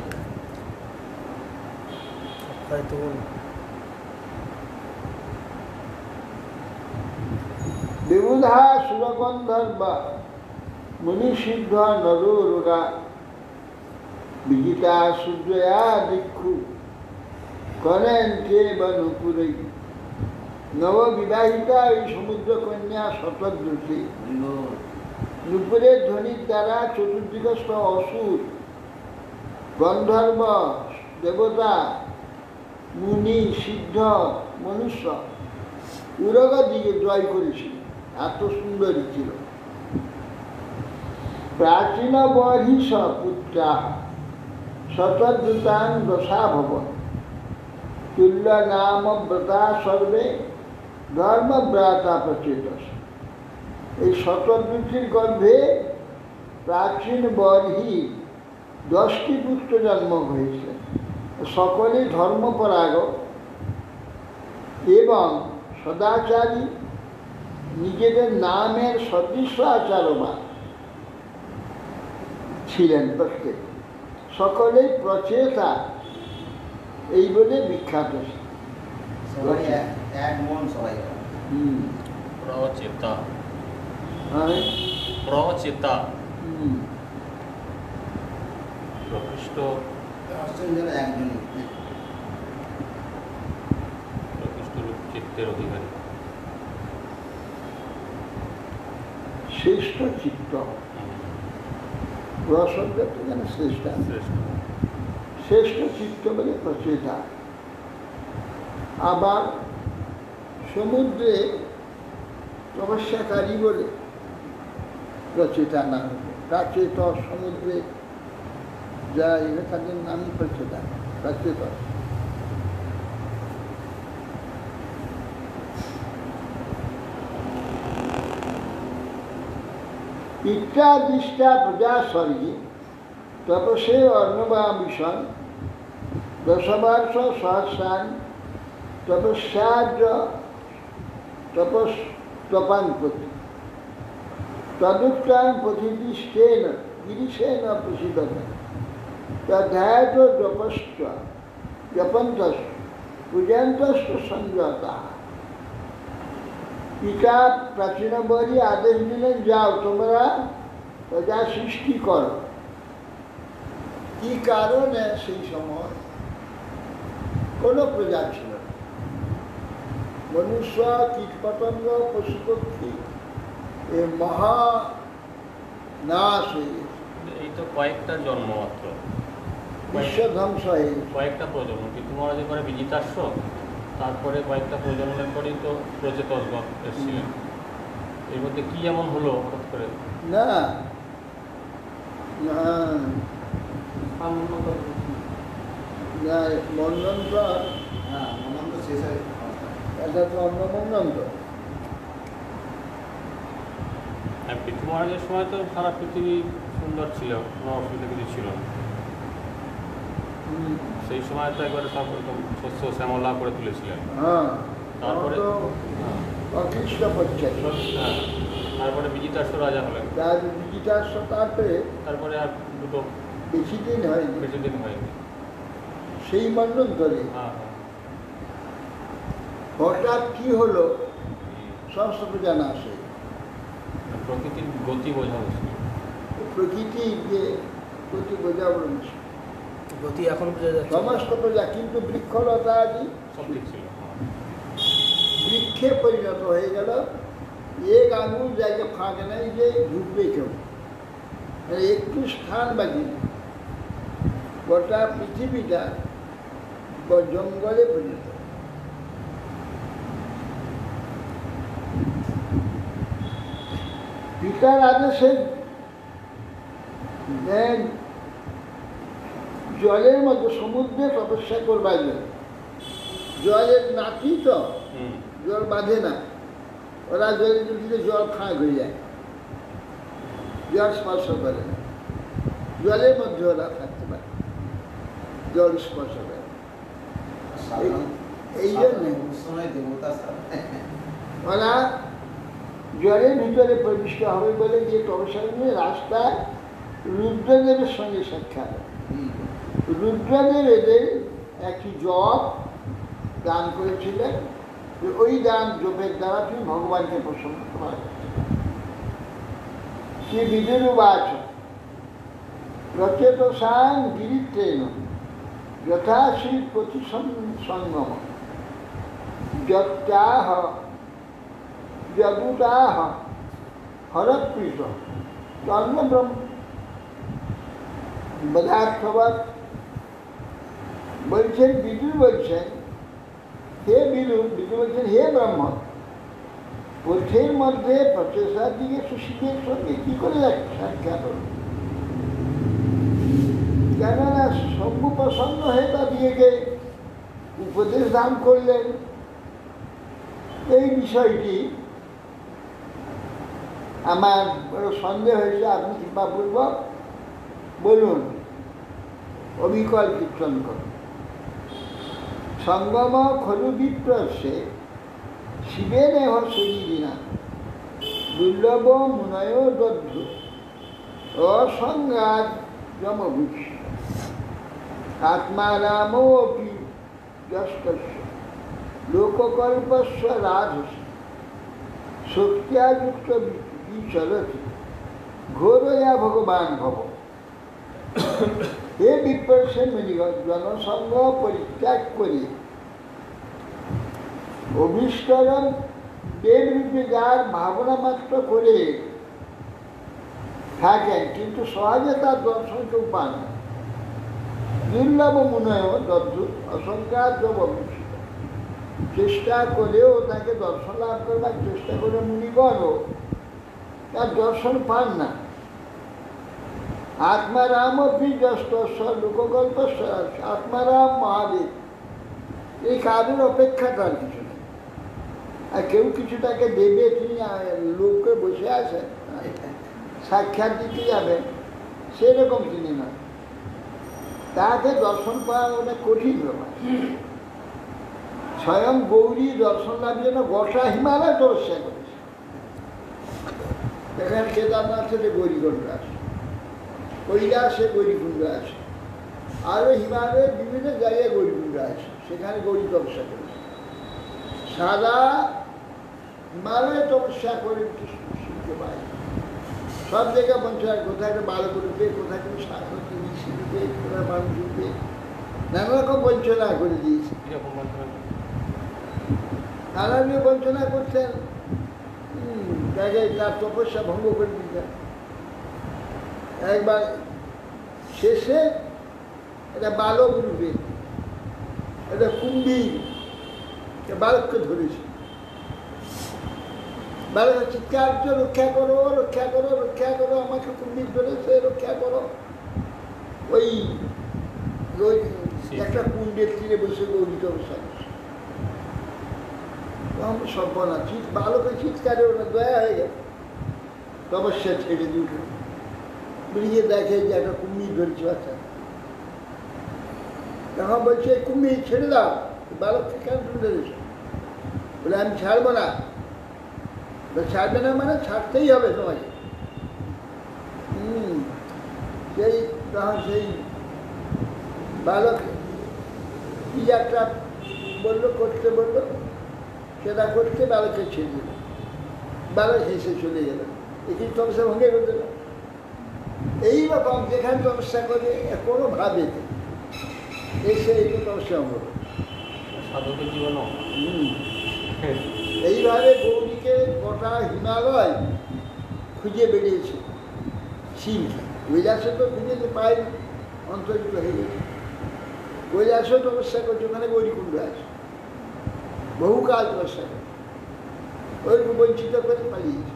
তখন বিবুধা সুরগন্ধর্বা মুনিসিদ্ধ নরোরোগা বিজিতা সূর্যয়া দিক্ষু করেন কে বা নুপুরে। নববিবাহিতা এই সমুদ্র কন্যা শতদ্রুতি নুপুরের ধ্বনির দ্বারা চতুর্দিগস্থ অসুর, গন্ধর্ব, দেবতা, মুনি, সিদ্ধ, মনুষ্য উরগ দিকে জয় করেছিল। এত সুন্দরী ছিল। প্রাচীন বর্হিষ পুত্রা শতদ্রুতাং দশা ভবন তুল্য নাম ব্রতা সর্বে ধর্মব্রাতা প্রচেতস। এই শতদ্রুতির গর্ভে প্রাচীন বর্হি 10টি পুত্র জন্ম হয়েছে। সকলেই ধর্মপরায়ণ এবং সদাচারী, নিজেদের নামের সদৃশ্য আচারবান ছিলেন প্রত্যেক। সকলেই প্রচেতা এই বলে বিখ্যাত। সবাই এক মন সবাই করে। হুম, প্রচেতা হ্যাঁ, প্রচেতা হুম। প্রকৃষ্ট অষ্টম জন একজনই। প্রকৃষ্ট রূপ চিত্তের অধিকারী। শ্রেষ্ঠ চিত্ত, রসজ্ঞ যেন শ্রেষ্ঠ, শ্রেষ্ঠ শ্রেষ্ঠ চিত্ত বলে প্রচেতা। আবার সমুদ্রে তপস্যাকারী বলে প্রচেতা নাম, প্রাচেত সমুদ্রে যা এরা তাদের নামই প্রচেতা, প্রাচেত। পিত্রাদিষ্টা প্রজা স্বর্গে তপসে অর্ণবা মিশন দশবার্ষ সহস্রান তপস্যার্য তপস্তপানপতি তদুত্তান পথিদিষ্টেন গিরিশেন প্রসিদ্ধ তধ্যায়ত জপস্ত জপন্তস পূজন্তস্ত সংযতা। পিতা প্রাচীন বলি আদেশ দিলেন, যাও তোমরা প্রজা সৃষ্টি করো। কি কারণে সেই সময় কোনো প্রজা ছিল না, মনুষ্য কীটপতঙ্গ পশু পক্ষী এ মহা নাশ হয়ে গেছে, এই তো কয়েকটা জন্ম মাত্র, বিশ্ব ধ্বংস হয়ে গেছে। কয়েকটা প্রজন্ম। কিন্তু মহারাজের পরে বিজিতাশ্ব, তারপরে কয়েকটা প্রজন্মের পরেই তো প্রচেতসগণ এসেছিলেন। এর মধ্যে কি এমন হলো হঠাৎ করে? না না না, মন্বন্ত হ্যাঁ, মনন তো শেষ হয়ে এটা তো অন্য মন্বন্ত। আর পৃথু মহারাজের সময় তো সারা পৃথিবী সুন্দর ছিল, কোনো অসুবিধা কিছু ছিল না। সেই সময় তো একবারে সব একদম শস্য শ্যামলা করে তুলেছিলেন। হ্যাঁ, তারপরে হ্যাঁ, অকৃষ্ট পর্যায় হ্যাঁ, তারপরে বিজিতাশ্ব রাজা হলেন। তার বিজিতার তারপরে তারপরে আর দুটো বেশি দিন হয়নি, বেশি দিন হয়নি। সেই মন্বন্তরে হ্যাঁ হ্যাঁ, হঠাৎ কি হলো সংস্কৃত জানা আসে। প্রকৃতির গতি বোঝা মুশকিল। প্রকৃতি যে গতি বোঝা বড় মুশকিল। গতি এখন বোঝা যাচ্ছে। সমস্ত প্রজা, কিন্তু বৃক্ষলতা আদি সব ঠিক ছিল। হ্যাঁ। বৃক্ষে পরিণত হয়ে গেল। এক আঙুল জায়গা ফাঁক নেই যে ঢুকবে কেউ, মানে একটু স্থান বাকি নেই। গোটা পৃথিবীটা জঙ্গলে পরিণত। পিতার আদেশে জলের মধ্যে সমুদ্রে তপস্যা করবার জন্য, জলের নাতি তো হুম, জল বাঁধে না, ওরা জলে দিলে জল ফাঁক হয়ে যায়, জল স্পর্শ করে না, জলের মধ্যে ওরা থাকতে পারে, জল স্পর্শ করে। এই জন্যে সময় দেবতা স্থান। ওরা জলের ভিতরে প্রবিষ্ট হবে বলে যে তপস্যা নিয়ে রাস্তায় রুদ্রদেবের সঙ্গে সাক্ষাৎ। রুদ্রদেব এদের একটি জপ দান করেছিলেন, যে ওই দান জপের দ্বারা তুমি ভগবানকে প্রসন্ন করা যায়। শ্রী বিদুরুবাচ রচেতসাং গিরিত্রেণ যথা শ্রী প্রতিসঙ্গম যত্যাহ জগুতাহ হরপ্রীত তন্মব্রহ্ম পদার্থবাদ। বলছেন বিদুর বলছেন, হে বিদুর, বিদুর বলছেন হে ব্রহ্ম, পথের মধ্যে প্রচেষ্টার দিকে সুশীলের সঙ্গে কি করে সাক্ষাৎ হল? কেননা শম্ভু প্রসন্ন হয়ে তাদেরকে উপদেশ দান করলেন। এই বিষয়টি আমার বড় সন্দেহ হয়েছে, আপনি কৃপাপূর্বক বলুন, অবিকল কীর্তন করুন। সঙ্গম খলু বিপ্রসে শিবেনেহ শরীরিনা দুর্লভ মুনয় দধ্য অসংঘাত যমভূষ আত্মারামোপি যস্কস্য লোককল্পস্য রাধস্য শক্তিয়াযুক্ত বিচরতি ঘোরয়া ভগবান ভব। হে বিপ্রসে মুনিগণ, জনসঙ্গ পরিত্যাগ করে অভীষ্টরম দেবরূপে যার ভাবনা মাত্র করে থাকেন, কিন্তু সহজে তার দর্শন কেউ পান না। দুর্লভ মুনয় দদ্ভুত অসংখ্যাত ভবিষ্যৎ, চেষ্টা করেও তাকে দর্শন লাভ করবার চেষ্টা করে মুনিগণও তার দর্শন পান না। আত্মারাম অভিযস্তস্ব লোককল্পস্য, আত্মারাম মহাদেব এই কাজের অপেক্ষা তার কিছু নেই। আর কেউ কিছু তাকে দেবে, তিনি লোককে বসে আছেন সাক্ষাৎ দিতে যাবেন, সেরকম তিনি না। তাকে দর্শন পাওয়া অনেক কঠিন ব্যাপার। স্বয়ং গৌরী দর্শন লাভের জন্য গোটা হিমালয় তপস্যা করেছে। এখানে কেদারনাথে গৌরীকুণ্ড আছে, কৈলাসে গৌরীকুণ্ড আছে, আরও হিমালয়ের বিভিন্ন জায়গায় গৌরীকুণ্ড আছে, সেখানে গৌরী তপস্যা করেছে। সারা হিমালয়ে তপস্যা করে শিখতে পায়। সব জায়গায় বঞ্চনা, কোথায় একটা বালক রূপে, কোথায় কোনো শাসক ঋষি রূপে, কোথায় মানুষ রূপে, নানা রকম বঞ্চনা করে দিয়েছে। নানা রকম বঞ্চনা করতেন, জায়গায় তার তপস্যা ভঙ্গ করে দিতেন। একবার শেষে একটা বালক রূপে একটা কুম্ভীর বালককে ধরেছে। বালক চিৎকার করছে, রক্ষা করো রক্ষা করো রক্ষা করো, আমাকে কুম্ভীর ধরেছে, রক্ষা করো। ওই একটা কুণ্ডের তীরে বসে গৌরী তপস্যা করছে। সর্বনা বালকের চিৎকারে ওরা দয়া হয়ে গেল, তপস্যা ছেড়ে দিয়ে উঠে বেরিয়ে দেখে যে একটা কুম্ভীর ধরেছে। আচ্ছা, তখন বলছে কুম্ভীর ছেড়ে দাও, বালককে কেন তুমি ধরেছ? বলে আমি ছাড়বো না। ছাড়বে না মানে ছাড়তেই হবে তোমাকে। সেই তখন সেই বালক কি একটা বললো, করতে বললো, সেটা করতে বালককে ছেড়ে দিল। বালক হেসে চলে গেল, একই তপস্যা ভঙ্গে করে দিল। এইরকম যেখানে তপস্যা করে কোনোভাবে এসে এই তপস্যা ভঙ্গ করে। সাধকের জীবন এইভাবে গৌরীকে গোটা হিমালয় খুঁজে বেরিয়েছে। শিব কৈলাসে তো খুঁজেতে পায়, অন্তরিত হয়ে গেছে। কৈলাসেও তপস্যা করছে, ওখানে গৌরীকুণ্ড আছে, বহুকাল তপস্যা করে, ওইরকম বঞ্চিত করে পালিয়েছে।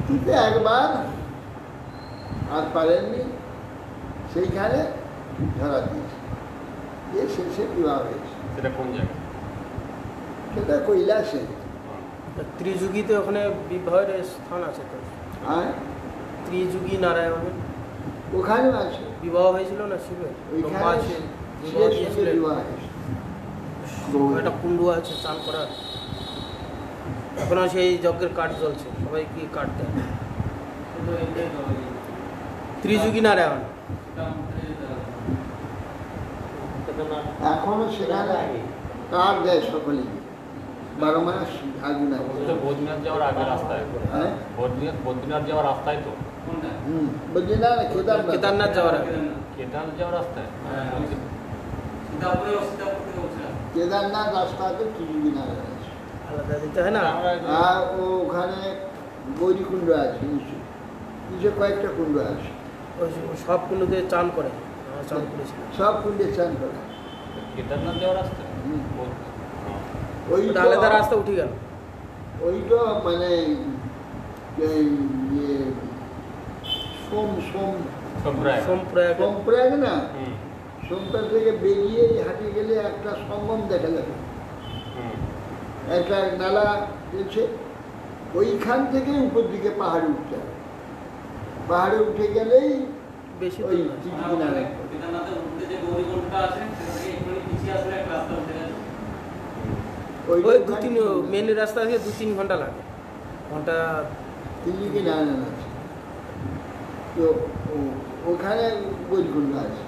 কিন্তু একবার আর পারেননি, সেইখানে ধরা দিয়েছে, যে শেষে বিবাহ হয়েছে। সেটা কোন জায়গা? সেটা কৈলাসে। ত্রিযুগীতে ওখানে বিবাহের স্থান আছে তো? হ্যাঁ, ত্রিযুগী নারায়ণের ওখানেও আছে। বিবাহ হয়েছিল না শিবের? ব্রহ্মা আছে, বিবাহ দিয়েছিলেন। একটা কুণ্ড আছে চান করার, এখনো সেই যজ্ঞের কাঠ জ্বলছে, সবাই কি কাঠ দেয়। ত্রিযুগী নারায়ণ এখনো সেখানে কাঠ দেয় সকলেই, 12 মাস আগুন আছে। বদ্রীনাথ যাওয়ার আগে রাস্তায়, হ্যাঁ, বদ্রীনাথ যাওয়ার রাস্তায় তো, বদ্রীনাথ কেদারনাথ যাওয়ার আগে। কেদারনাথ যাওয়ার রাস্তায় কেদারনাথ রাস্তাতে ত্রিযুগী নারায়ণ আছে। আলাদা দিতে হয় না? আর ওখানে গৌরীকুণ্ড আছে, নিশ্চয় নিচে কয়েকটা কুণ্ড আছে। ওই সব কুণ্ডতে চান করে, চান করেছিল। সব কুণ্ডে চান করে। কেদারনাথ যাওয়ার রাস্তায় ওই ওটা আলাদা রাস্তা উঠে গেল। ওই তো মানে সোমপ্রয়াগ না, সোমপ্রয়াগ থেকে বেরিয়ে হাঁটে গেলে একটা সঙ্গম দেখা যাবে, একটা নালা রয়েছে, ওইখান থেকে উপর দিকে পাহাড়ে উঠতে হবে। পাহাড়ে উঠে গেলেই বেশি ওই দূর না। ত্রিযুগী নারায়ণ। ওই দু-তিন মেন রাস্তা থেকে 2-3 ঘন্টা লাগে, ঘন্টা। ত্রিযুগী নারায়ণ আছে, তো ওখানে গৌরীকুণ্ড আছে।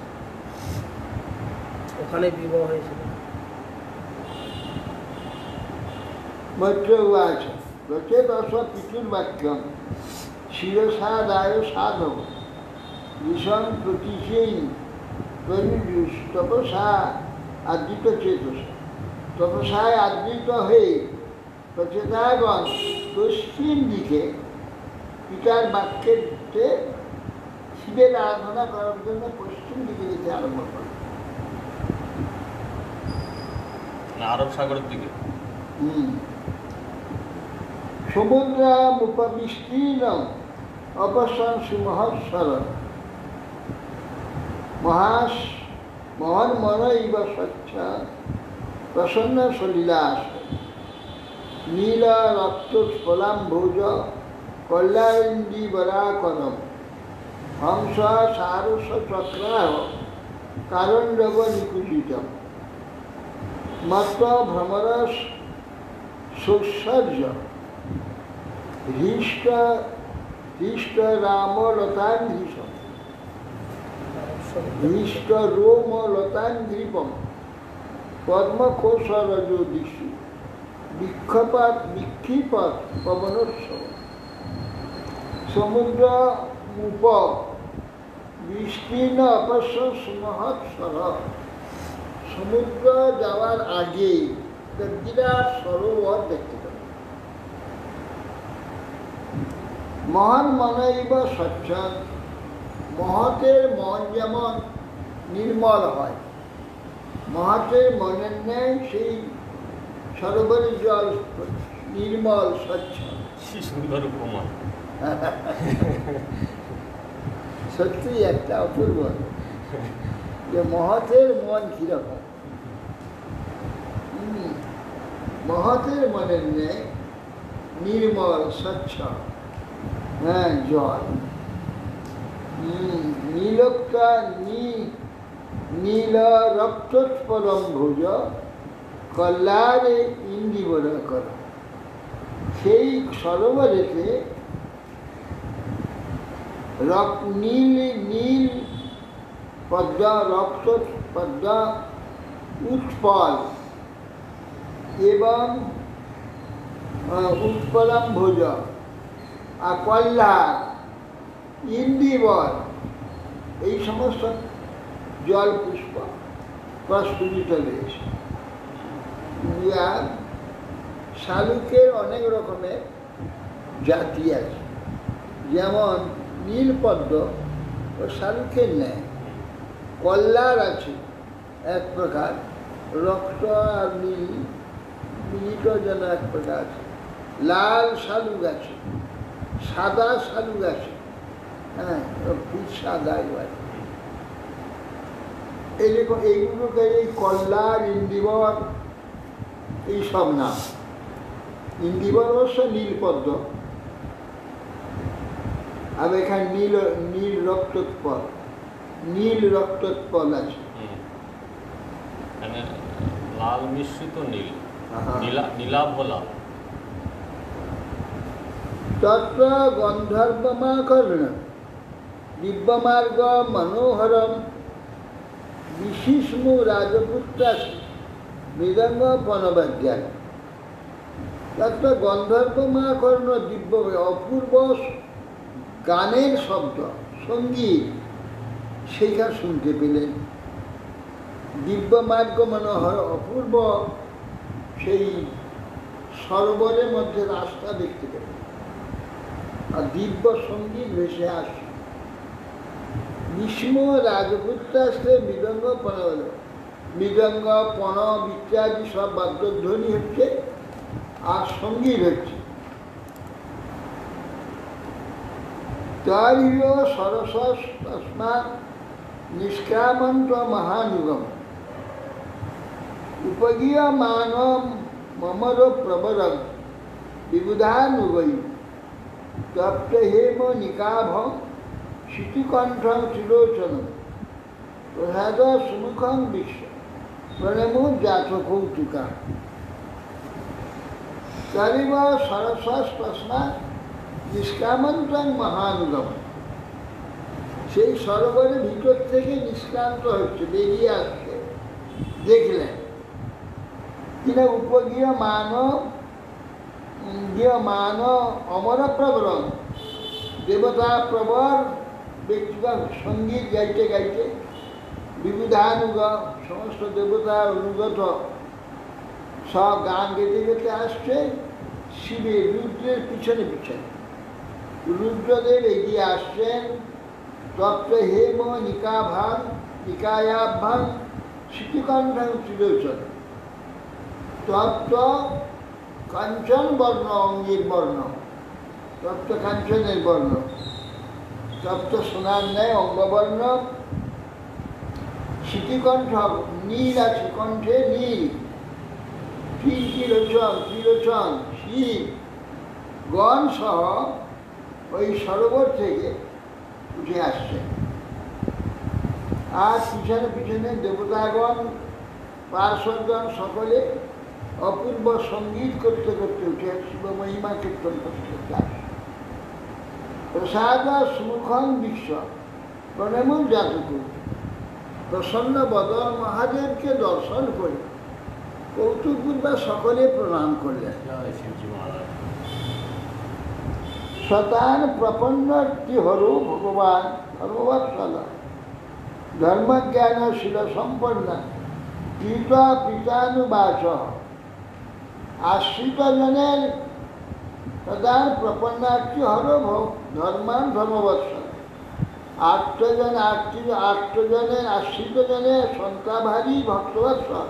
ওখানে বিবাহ হয়েছিল। মৈত্র উবাচ রচেতস পিতুর্বাক্যম শিরসাদায় সাধব ভীষণ প্রতিহীন প্রযুষ তপসা আদৃত চেতস। তপসায় আদৃত হয়ে প্রচেতাগণ পশ্চিম দিকে পিতার বাক্যের শিবের আরাধনা করার জন্য পশ্চিম দিকে যেতে আরম্ভ করে। আরব সাগরের দিকে। সমুদ্রামুপবিস্তীর্ণ অপশংসু মহৎসর মহন্মন ইব স্বচ্ছ প্রসন্ন সলীলাস নীল রক্তস্ফলাম্ভুজ কল্যাণীবরাকরম হংস সারস চক্রাহ কারণ্ডব নিকুচিতম মত্ত ভ্রমরস সৌসর্য হৃষ্ট রামলতান্ধ্রিষম হৃষ্ট রোমলতান্ধ্রিপম পদ্মকোশরজোদিষু বিক্ষিপত পবনোৎসব সমুদ্র উপ বিস্তীর্ণ অপস্য সুমহৎসর। সমুদ্র যাওয়ার আগে বিরাট সরোবর দেখতে পাবে। মহান মনৈব স্বচ্ছ, মহতের মন যেমন নির্মল হয়, মহতের মনের ন্যায় সেই সরোবরের জল নির্মল স্বচ্ছ। সুন্দর উপমা। সত্যি একটা অপূর্ব যে মহতের মন কিরকম, মহতের মনের ন্যায় নির্মল স্বচ্ছ জল। নীলক্তা নীল রক্তোৎপলম্ভুজ কল্যাণে ইন্দিবর কর। সেই সরোবরেতে নীল নীল পদ্মা রক্ত পদ্মা উৎপল এবং উৎপলম্ভুজ আর কল্যাণ ইন্দিবর এই সমস্ত জল পুষ্প প্রস্ফুটিত রয়েছে। শালুকের অনেক রকমের জাতি আছে, যেমন নীলপদ্ম ও শালুকের ন্যায়। কল্লার আছে এক প্রকার, রক্ত আর নীল মিলিত যেন এক প্রকার আছে। লাল শালুক আছে, সাদা শালুক আছে, খুব সাদা এবার। এইরকম এইগুলোকে এই কল্লার, ইন্দিবর এইসব নাম। ইন্দিবর অবশ্য নীলপদ্ম, আর এখানে নীল রক্তোৎপল, নীল রক্তোৎপল আছে। লাল মিশ্রিত নীল, নীলাভ লাল। তত্র গন্ধর্বমাকর্ণ দিব্যমার্গ মনোহরম বিশিষ্ণু রাজপুত্রাস মৃদঙ্গ পনবাজ্ঞান। তত্র গন্ধর্বমাকর্ণ দিব্য অপূর্ব গানের শব্দ, সঙ্গীত সেইখানে শুনতে পেলেন। দিব্যমার্গ মনোহর, অপূর্ব সেই সরোবরের মধ্যে রাস্তা দেখতে পেলেন, আর দিব্য সঙ্গীত ভেসে আসে। বিষ্ণু রাজপুত্রাস্ত্রে মৃদঙ্গ পণ, মৃদঙ্গ পণ ইত্যাদি সব বাদ্যধ্বনি হচ্ছে আর সঙ্গীত হচ্ছে। তারিও সরস তস্মাৎ নিষ্ক্রামন্ত মহানুগম উপগীয়মান মমর প্রবরং বিবুধানুগৈ তপ্ত হেম নিকাভং শিশুকণ্ঠং ত্রিলোচনম প্রসাদ সুমুখং বিশ্ব প্রণমো জাত কৌতুকা। তারিব সরস তস্মাৎ নিষ্ক্রামন্তং মহানুগম, সেই সরোবরের ভিতর থেকে নিষ্ক্রান্ত হচ্ছে, বেরিয়ে আসছে দেখলেন কিনা উপগীয় মান অমর প্রবরণ দেবতা প্রবর ব্যক্তিগত সঙ্গীত গাইতে গাইতে বিবিধানুগ সমস্ত দেবতা অনুগত সব গান গেতে গেতে আসছে শিবের রুদ্রের পিছনে পিছনে। রুদ্রদেব এগিয়ে আসছেন। তপ্ত হেম নিকায়াভাং শিশুকণ্ঠং ত্রিলোচন। তপ্ত কাঞ্চন বর্ণ অঙ্গের বর্ণ, তপ্ত কাঞ্চনের বর্ণ, তপ্ত সোনার ন্যায় অঙ্গবর্ণ। শিতিকণ্ঠ নীল আছে, কণ্ঠে নীল। ত্রিলোচন শিব গণ সহ ওই সরোবর থেকে উঠে আসছে। আর পিছনে পিছনে দেবতাগণ পার্শ্বদগণ সকলে অপূর্ব সঙ্গীত করতে করতে উঠে শিব মহিমা কীর্তন করতে করতে আসছে। প্রসাদ সুমুখন বিশ্ব প্রণেমুল জাতক প্রসন্ন বদন মহাদেবকে দর্শন করে কৌতুকপূর্বা সকলে প্রণাম করলেন। শতান প্রপন্নটি হরু ভগবান ধর্মবৎসল ধর্মজ্ঞানশীল সম্পন্ন পিতা পিতানুবাস আশ্রিত জনের প্রধান প্রপন্নার্থী হর ধর্মান ধর্মবৎসল। আত্মজনের আশ্রিত জনের সন্তাভারী ভক্তবৎসল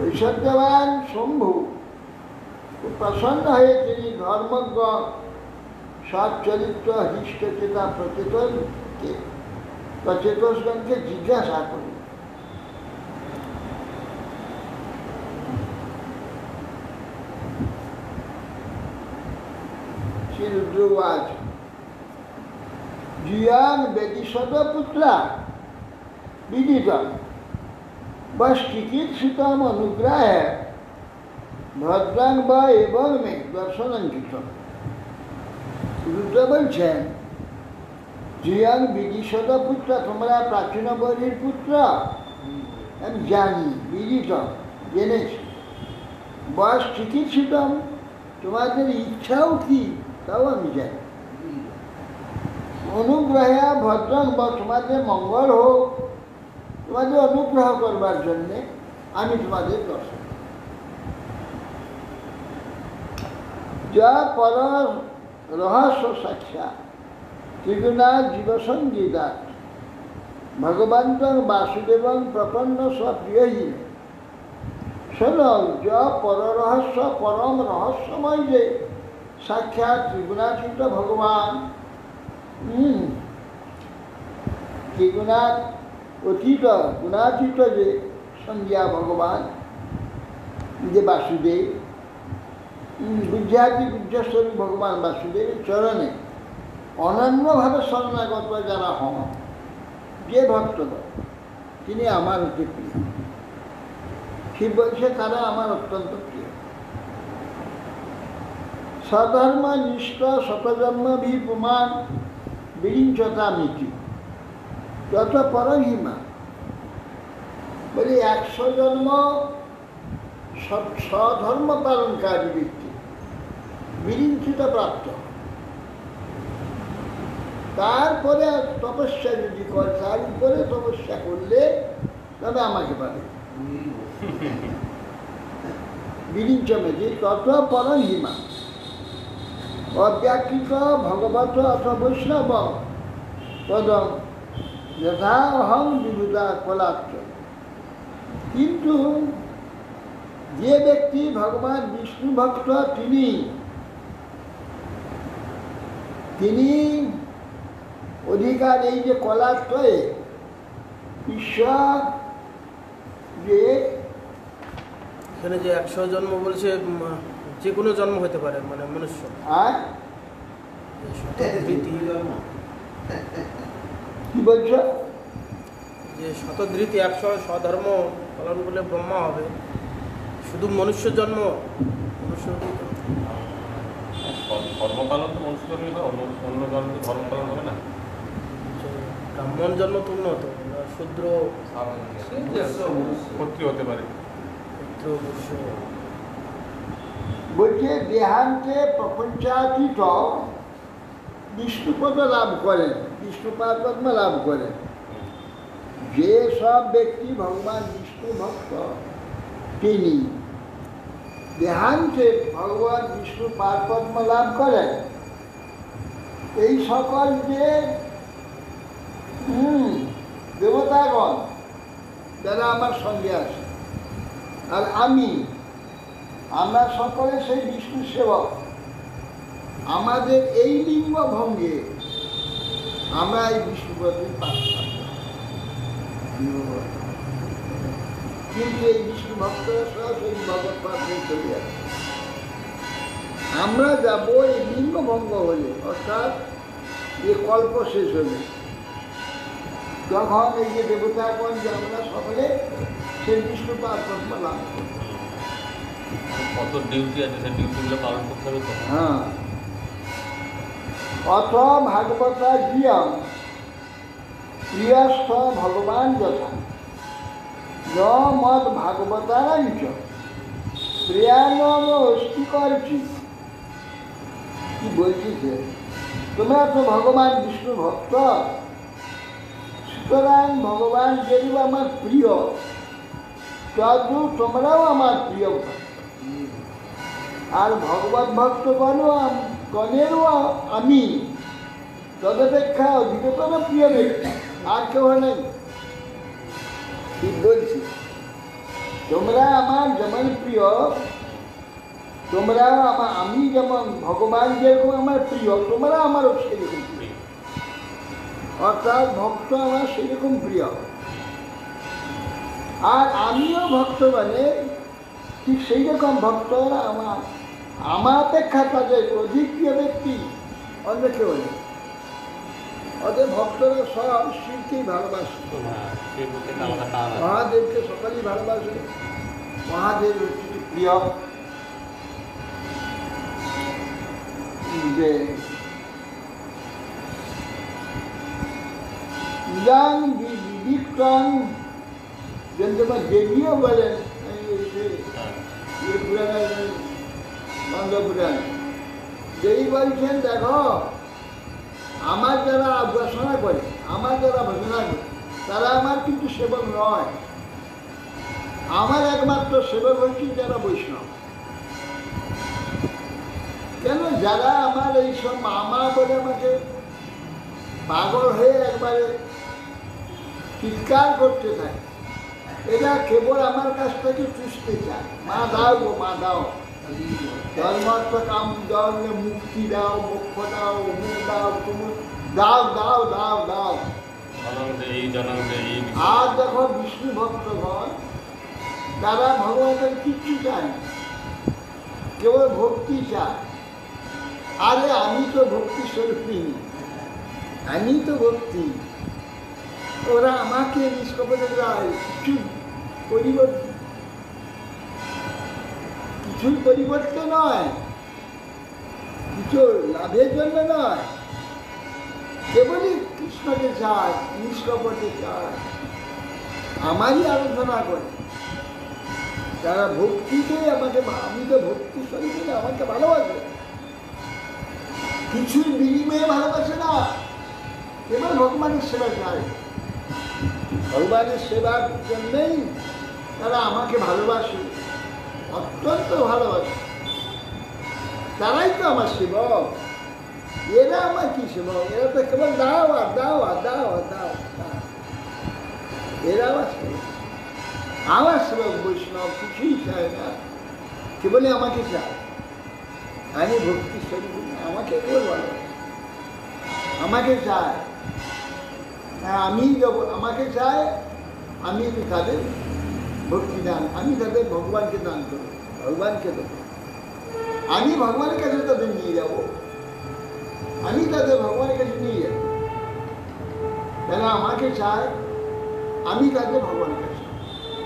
ঐশ্বর্যবান শম্ভু প্রসন্ন হয়ে তিনি ধর্মজ্ঞ সচ্চরিত্র হৃষ্টচেতা প্রচেতসগণকে জিজ্ঞাসা করেন। শ্রী রুদ্রবাচ জিয়ান বেদিশত পুত্রা বিদিতম বস চিকিৎসিতম অনুগ্রহে ভদ্রাং বা এবং মে দর্শনাঙ্কিত। রুদ্র বলছেন জিয়ান বিদিশত পুত্র, তোমরা প্রাচীন বলির পুত্র আমি জানি, বিদিত জেনেছি। বয়স চিকিৎসিতম, তোমাদের ইচ্ছাও কি তাও আমি জানি। অনুগ্রহে ভদ্রাং বা তোমাদের মঙ্গল হোক, তোমাদের অনুগ্রহ করবার জন্যে আমি তোমাদের দর্শন। যা পর রহস্য সাক্ষা ত্রিগুণাৎ জীবসঙ্গীতাৎ ভগবন্তং বাসুদেবং প্রপন্ন স্বপ্রিয়হী। শোনো, যা পর রহস্য পরম রহস্যময় যে সাক্ষাৎ ত্রিগুণাতীত ভগবান, ত্রিগুণাৎ অতীত গুণাতীত যে সঙ্গিয়া ভগবান যে বাসুদেব, বুদ্ধ্যাদি বুদ্ধস্বরূপ ভগবান বাসুদেবের চরণে অনন্যভাবে শরণাগত যারা হন, যে ভক্তগণ, তিনি আমার অতি প্রিয়। শিব বলছে তারা আমার অত্যন্ত প্রিয়। সধর্ম নিষ্ঠ শতজন্ম বিপুমান বিরিঞ্চতা মিতি যত পরহিমা। বলি 100 জন্ম স্বধর্ম পালনকারী ব্যক্তি বিরিঞ্চিত প্রাপ্ত, তারপরে তপস্যা যদি করে, তার উপরে তপস্যা করলে তবে আমাকে পাবে। বিরিঞ্চমে যে তত পরহিমা অব্যাকৃত ভগবত অথ বৈষ্ণব পদম যথা অহং বিভূতা কলাত্র। কিন্তু যে ব্যক্তি ভগবান বিষ্ণু ভক্ত, তিনি অধিকার এই যে কলাত্রয়ে ঈশ্বর যে এখানে যে 100 জন্ম বলছে, যে কোনো জন্ম হতে পারে, মানে মনুষ্য। আর কি বলছ? যে শতধৃতি 100 স্বধর্ম পালন করলে ব্রহ্মা হবে, শুধু মনুষ্য জন্ম ধর্মপালন তো মনুষ্য জন্মই হয়, অন্য জন্ম ধর্মপালন হবে না। ব্রাহ্মণ জন্ম তো উন্নত, শূদ্র ক্ষত্রিয় হতে পারে। পুত্র বৈশ্য। বলছে দেহান্তে প্রপঞ্চাতীত বিষ্ণুপদ লাভ করেন, বিষ্ণুপাদ পদ্ম লাভ করেন। যে সব ব্যক্তি ভগবান বিষ্ণু ভক্ত তিনি দেহান্তে ভগবান বিষ্ণু পাদ পদ্ম লাভ করেন। এই সকল যে দেবতাগণ যারা আমার সঙ্গে আছে আর আমরা সকলে সেই বিষ্ণু সেবক। আমাদের এই লিঙ্গ ভঙ্গে আমরা এই বিষ্ণুপদের পাঠ কিন্তু এই বিষ্ণু ভক্তরা সরাসরি ভগবত পাঠে চলে যাচ্ছে। আমরা যাব এই লিঙ্গ ভঙ্গ হলে, অর্থাৎ এ কল্প শেষ হলে, যখন এই যে দেবতাগণ যে আমরা সকলে সেই বিষ্ণু পাদ পদ্ম লাভ করি। কত ডিউটি আছে, সেই ডিউটিগুলো পালন করতে হবে তো। হ্যাঁ, অথ ভাগবতা গৃহম প্রিয়স্থ ভগবান যথা ন মদ ভাগবতারাঞ্চ প্রিয়ানম অস্তি করছি। কি বলছি যে তোমরা তো ভগবান বিষ্ণু ভক্ত, সুতরাং ভগবান যেহেতু আমার প্রিয়, তদু তোমরাও আমার প্রিয় ভক্ত। আর ভগবত ভক্ত গণেরও আমি তদপেক্ষা অধিকতর প্রিয় ব্যক্তি, আর কেউ নেই। ঠিক বলছি, তোমরা আমার যেমন প্রিয়, তোমরাও আমি যেমন ভগবান যেরকম আমার প্রিয়, তোমরা আমারও সেরকম প্রিয়। অর্থাৎ ভক্ত আমার সেরকম প্রিয়, আর আমিও ভক্ত মানে ঠিক সেই রকম ভক্তরা আমার অপেক্ষা তাদের অধিক প্রিয় ব্যক্তি অন্য কেউ নেই। ওদের ভক্তরা সব শিবকেই ভালোবাসে, মহাদেবকে সকলেই ভালোবাসে। মহাদেব হচ্ছে প্রিয়। যে ইদাং বিবিক্তং তোমার দেবীও বলেন পুরাণের বন্ধ পুরাণ, যেই বলছেন দেখো আমার যারা উপাসনা করে, আমার যারা ভজনা করে, তারা আমার কিন্তু সেবক নয়। আমার একমাত্র সেবক হচ্ছে যারা বৈষ্ণব। কেন? যারা আমার এইসব মামা বলে আমাকে পাগল হয়ে একবারে চিৎকার করতে থাকে, এরা কেবল আমার কাছ থেকে চুষতে চায়, মা দাও গো, মা দাও, ধর্মার্থ কাম দাও, মুক্তি দাও, মোক্ষ দাও, অমুক দাও, তুমুক দাও, দাও দাও দাও। আর দেখো বিষ্ণু ভক্তগণ তারা ভগবানের কিচ্ছু চায় না, কেবল ভক্তি চায়। আরে আমি তো ভক্তি স্বরূপী, আমি তো ভক্তি। ওরা আমাকে নিষ্কপটে যায়, কিছুর পরিবর্তে নয়, কিছু লাভের জন্য নয়, কেবলই কৃষ্ণকে চায়, নিষ্কপটে চায়, আমারই আরাধনা করে। তারা ভক্তিকে আমাকে, আমি তো ভক্তি স্বরূপী, আমাকে ভালোবাসে, কিছুর বিনিময়ে ভালোবাসে না, কেবল ভগবানের সেবা চায়। ভগবানের সেবার জন্যেই তারা আমাকে ভালোবাসে, অত্যন্ত ভালোবাসে। তারাই তো আমার সেবক। এরা আমার কি সেবক? এরা তো কেবল দাও আর দাও আর দাও আর দাও। এরা আমার সেবক। আমার সেবক বৈষ্ণব কিছুই চায় না, কেবলই আমাকে চায়। আমি ভক্তি স্বরূপ, আমাকে কেবল ভালোবাসে, আমাকে চায়। আমি আমাকে চায়, আমি তাদের ভক্তি দান, আমি তাদের ভগবানকে দান করব, ভগবানকে দেবো। আমি ভগবানের কাছে তাদের নিয়ে যাব, আমি তাদের ভগবানের কাছে নিয়ে যাব। তারা আমাকে চায়, আমি তাদের ভগবানের কাছে।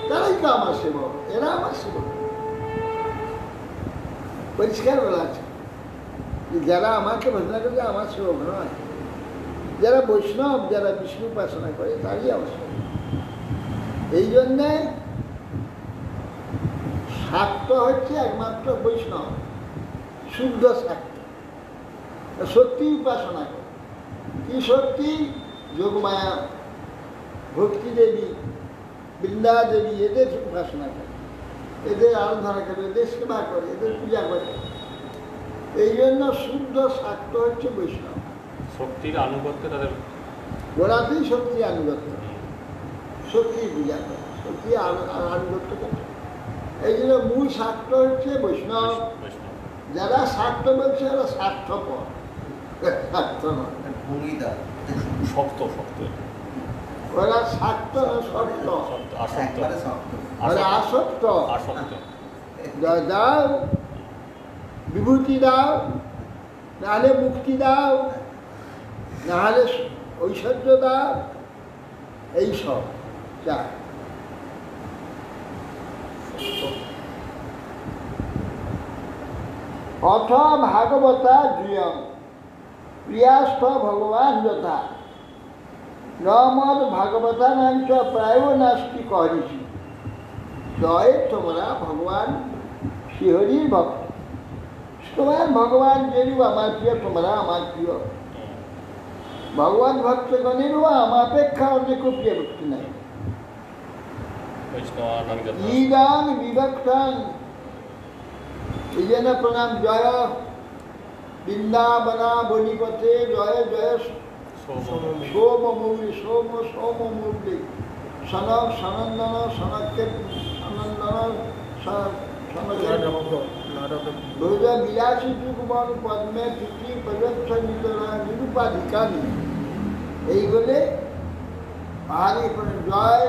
তারাই তো আমার সেবক, এরা আমার সেবক। পরিষ্কার বলা আছে, যারা আমাকে ভজনা করে আমার সেবক নয়, যারা বৈষ্ণব, যারা বিষ্ণু উপাসনা করে, তারই আমার সেবক। এই জন্যে শাক্ত হচ্ছে একমাত্র বৈষ্ণব, শুদ্ধ শাক্ত, সত্যি উপাসনা করে। কি সত্যি? যোগমায়া, ভক্তি দেবী, বৃন্দা দেবী, এদের উপাসনা করে, এদের আরাধনা করে, এদের সেবা করে, এদের পূজা করে। এই জন্য শুদ্ধ শাক্ত হচ্ছে বৈষ্ণব। শক্তির আনুগত্য তাদের গোড়াতেই শক্তি আনুগত্য, শক্তি পূজা করে, শক্তি আনুগত্য করে। এই জন্য মূল শাক্ত হচ্ছে বৈষ্ণব। বৈষ্ণব। যারা শাক্ত বলছে ওরা স্বার্থপর, স্বার্থ নয়। ভূমিদা শক্ত শক্ত ওরা শাক্ত না শক্ত, শক্ত আসক্ত একবারে শক্ত। ওরা আসক্ত। আসক্ত দাও বিভূতি দাও, নাহলে মুক্তি দাও, নাহলে ঐশ্বর্য দাও, এইসব চায়। অথ ভাগবতা জুয়ম প্রিয়াস্থ ভগবান যথা নমদ ভাগবতা নাঞ্চ প্রায় নাস্তি করিছি। জয় তোমরা ভগবান শ্রীহরির ভক্ত, তোমার ভগবান যেরূপ আমার প্রিয়, তোমরা আমার প্রিয়। ভগবান ভক্তগণেরও আমাপেক্ষা অনেক প্রিয় ভক্তি নাই। ঈদান বিভক্তান, এই জন্য প্রণাম। জয় বৃন্দাবনা বনিপথে, জয় জয় সোম মৌলি, সোম সোম মৌলি, সনক সনন্দন সনকে সনন্দন বহুধা বিলাসী যুগমন পদ্মে তিথি প্রদর্শনিত নিরূপাধিকারী। এই বলে পাহাড়ি জয়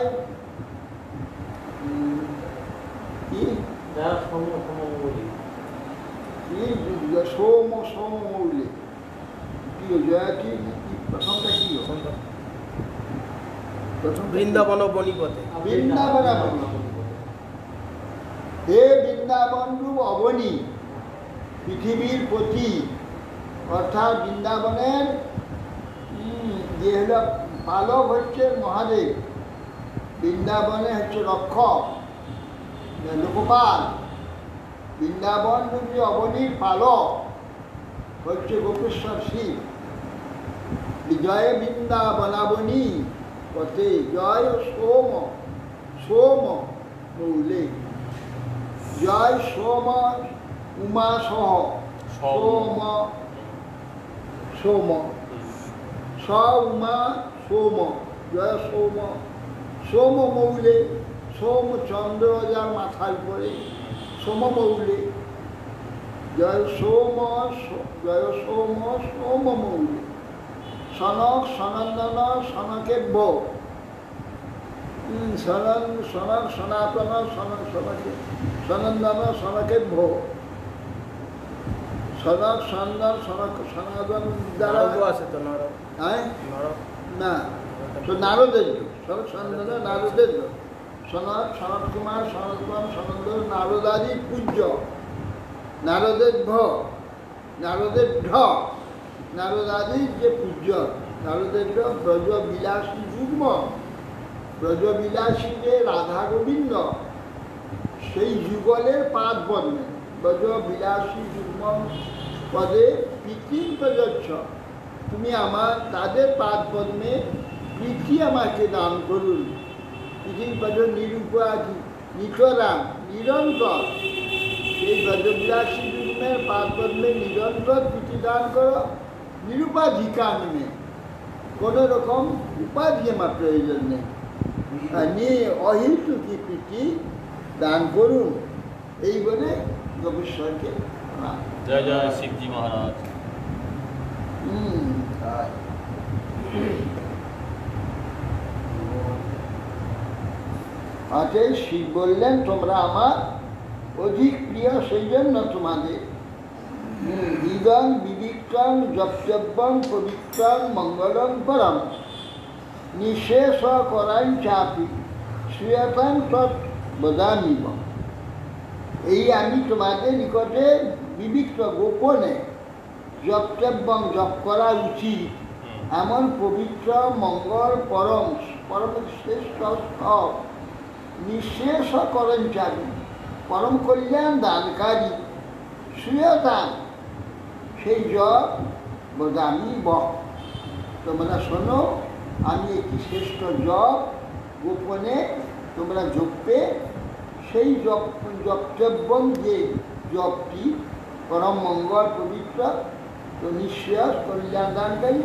কি যারা সম বলি সোম সোম মৌলি, কি জয় কি প্রথমটা কি? বৃন্দাবন বনিপথে। বৃন্দাবন হে বৃন্দাবন রূপ অবনী, পৃথিবীর প্রতি, অর্থাৎ বৃন্দাবনের যে হল পালক হচ্ছে মহাদেব, বৃন্দাবনে হচ্ছে রক্ষক লোকপাল, বৃন্দাবন রূপী অবনীর পালক হচ্ছে গোপেশ্বর শিব। জয় বৃন্দাবনাবনী পথে, জয় সোম সোম মৌলে, জয় সোম উমা সহ, সোম সোম স উমা সোম, জয় সোম সোম মৌলে, সোম চন্দ্র যার মাথার উপরে, সোম মৌলে, জয় সোম জয় সোম সোম মৌলে, সনক সনন্দন সনকে বৌ, সনক সনাতন সনক সনকে সনন্দন সনকে ভো, সনক সন্দন সনক সনাতন দ্বারা আছে তো নরক, না তো নারদের সনক সন্দন নারদের, সনক সনত কুমার সনতম সনন্দ নারদাদি পূজ্য, নারদের ভ নারদের ঢ, নারদাদির যে পূজ্য, নারদের ব্রজ বিলাসী যুগ্ম, ব্রজবিলাসী যে রাধা গোবিন্দ, সেই যুগলের পাদ পদ্মে ব্রজবিলাসী যুগ্ম পদে প্রীতিম প্রযচ্ছ, তুমি আমার তাদের পাদ পদ্মে প্রীতি আমাকে দান করুন। প্রীতিম পদ নিরূপাধি নিতরাম নিরন্তর, সেই ব্রজবিলাসী যুগ্মের পাদ পদ্মে নিরন্তর প্রীতি দান করো, নিরূপাধিকা নেমে, কোনো রকম উপাধি আমার প্রয়োজন নেই, নিয়ে অহিতুকি প্রীতি দান করুন। এই বলে গোপেশ্বরকে জয় জয় শিবজি মহারাজ। অতএব শিব বললেন তোমরা আমার অধিক প্রিয়, সেই জন্য তোমাদের ইদং বিবিক্তং জপ্যব্যং পবিত্রং মঙ্গলং পরম নিঃশেষ করাই চাপি শ্রীয়তাং তৎ বদামিব। এই আমি তোমাদের নিকটে বিবিক্ত গোপনে জপ্যব্যং জপ করা উচিত এমন পবিত্র মঙ্গল পরম পরম শ্রেষ্ঠ স্থল নিঃশেষ করঞ্চারী পরম কল্যাণ দানকারী সুয়দান সেই জপ বদামি বহ। তোমরা শোনো, আমি একটি শ্রেষ্ঠ জপ গোপনে তোমরা জপবে। সেই জপতব্যম যে জপটি পরম মঙ্গল পবিত্র, তো নিঃশ্রেয়স কল্যাণ দানকারী,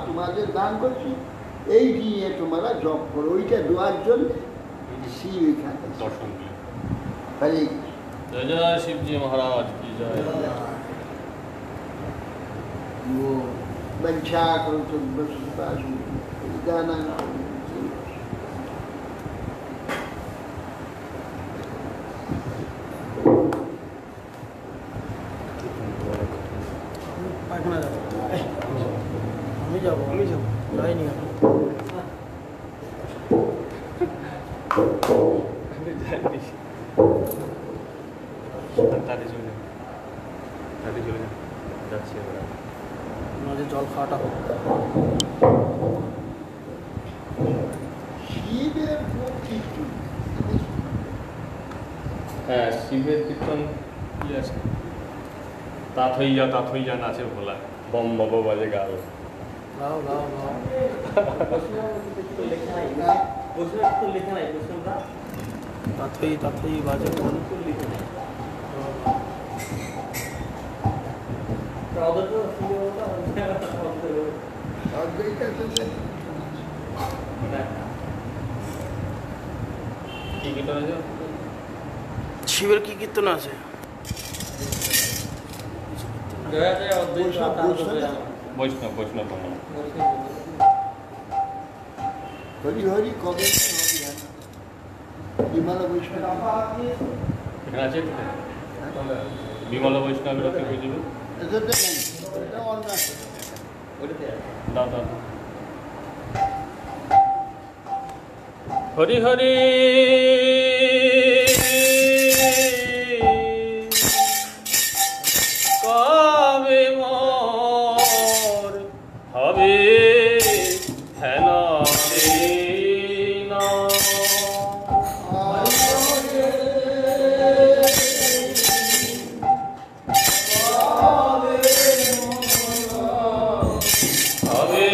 তোমাদের দান করছি, এই নিয়ে তোমরা জপ করো। ওইটা দেওয়ার জন্য শিব এখানে দর্শন দিলেন। হরে জয় জয় শিবজি মহারাজ কি জয়। वो बंचा करो तो बस गाना পায়খানা যাবো, আমি যাবো যাইনি আমি। তাড়াতাড়ি চলে যান, তাড়াতাড়ি চলে যান, যাচ্ছি আমরা। মাঝে জল খাওয়াটা হোক। শিবের কীর্তন হ্যাঁ, শিবের কীর্তন কি আছে? তাঁত হইয়া নাচে ভোলা, বম বব বাজে গাল। গাও গাও গাও। তাথই বাজে বল। কি কীর্তন আছে? শিবের কি কীর্তন আছে? বৈষ্ণব বৈষ্ণব ভ্রমণ। হরি হরি কবে বিমল বৈষ্ণব এখানে আছে বিমল বৈষ্ণবের কি হয়ে যাবে? এটা নেই, এটা অন্য আছে। দাও দাও। হরি হরি কবে মোর হবে হেন দিন। হবে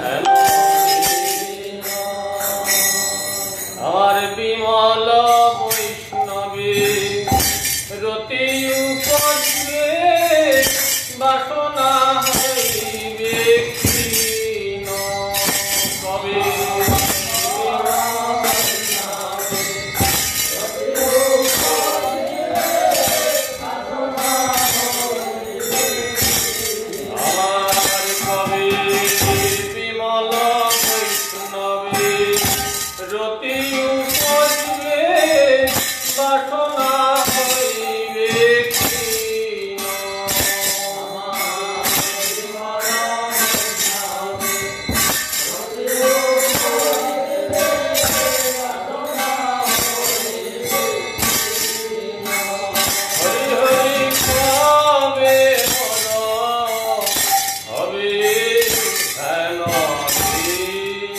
হেন দিন। আমার বিমল বৈষ্ণবে রতি উপজে বাসনা হইবে ক্ষীণ। কবে আমার কবে বিমল বৈষ্ণবে রতি উপজে বাসনা হইবে ক্ষীণ। হরি হরি কবে মন হবে হেন দিন।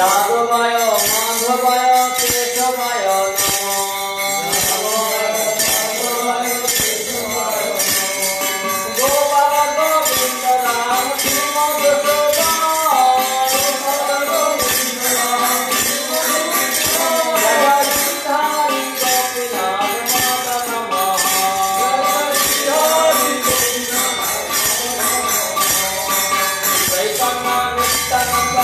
যাদবায় মাধবায় কেশবায় গোপাল গোবিন্দ রাম শ্রীমদ জগদ্ধারী গোপীনাথ মদন চৈতন্য নিত্যানন্দ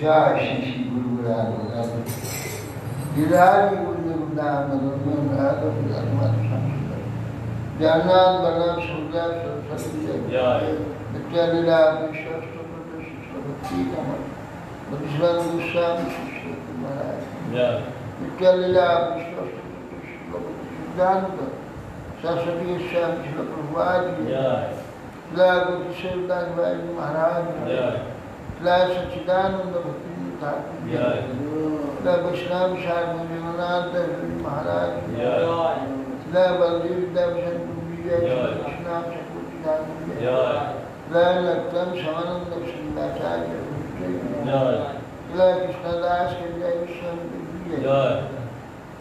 जय श्री श्री गुरु गोराग गिरिराज गुरु नाम ज्ञानाद बना सूर्या सरस्वती विद्यालीला विश्वस्ती कमल बुद्धिमान गोस्वामी शिष्य महाराज विद्यालीला विश्वस्ती सिद्धांत सरस्वती गोस्वामी शिल प्रभुपाद गुरुदेवदास भाई महाराज सच्चिदानंद भक्ति ठाकुर वैष्णव सारनाथ महाराज बलदेव दर्शन कृष्णा चक्रवर्ती लक्ष्मण समानंद श्रीनाचार्य कृष्णदास के जय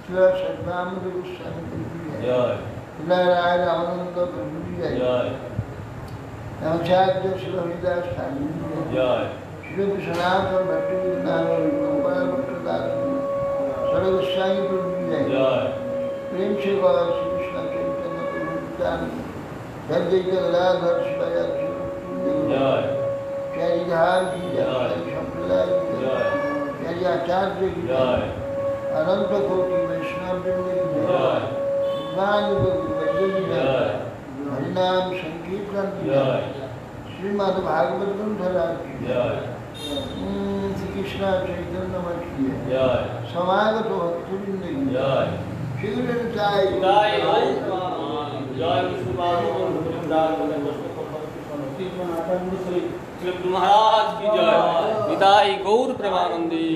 गोस्वामी सदानंद गोस्वामी राय रामानंद प्रभु आचार्य श्री हरिदास ठाकुर श्री विश्वनाथ और भट्ट गोपाल भट्टदास सर्वस्वामी प्रभु प्रेम से श्री कृष्ण चैतन्य प्रभु हृदय गदाधर शिवाय चारिधाम की जय संप्रदाय की जय आचार्य की जय अनंत कोटि वैष्णव वृंद की जय भगवान की जय हरिनाम संकीर्तन की जय श्रीमद् भागवत ग्रंथ की जय श्री कृष्ण चैतन्य मठ की जय समागत भक्तवृंद की जय शीघ्र जय जय महाराज की जय निताई गौर प्रेमानंदी।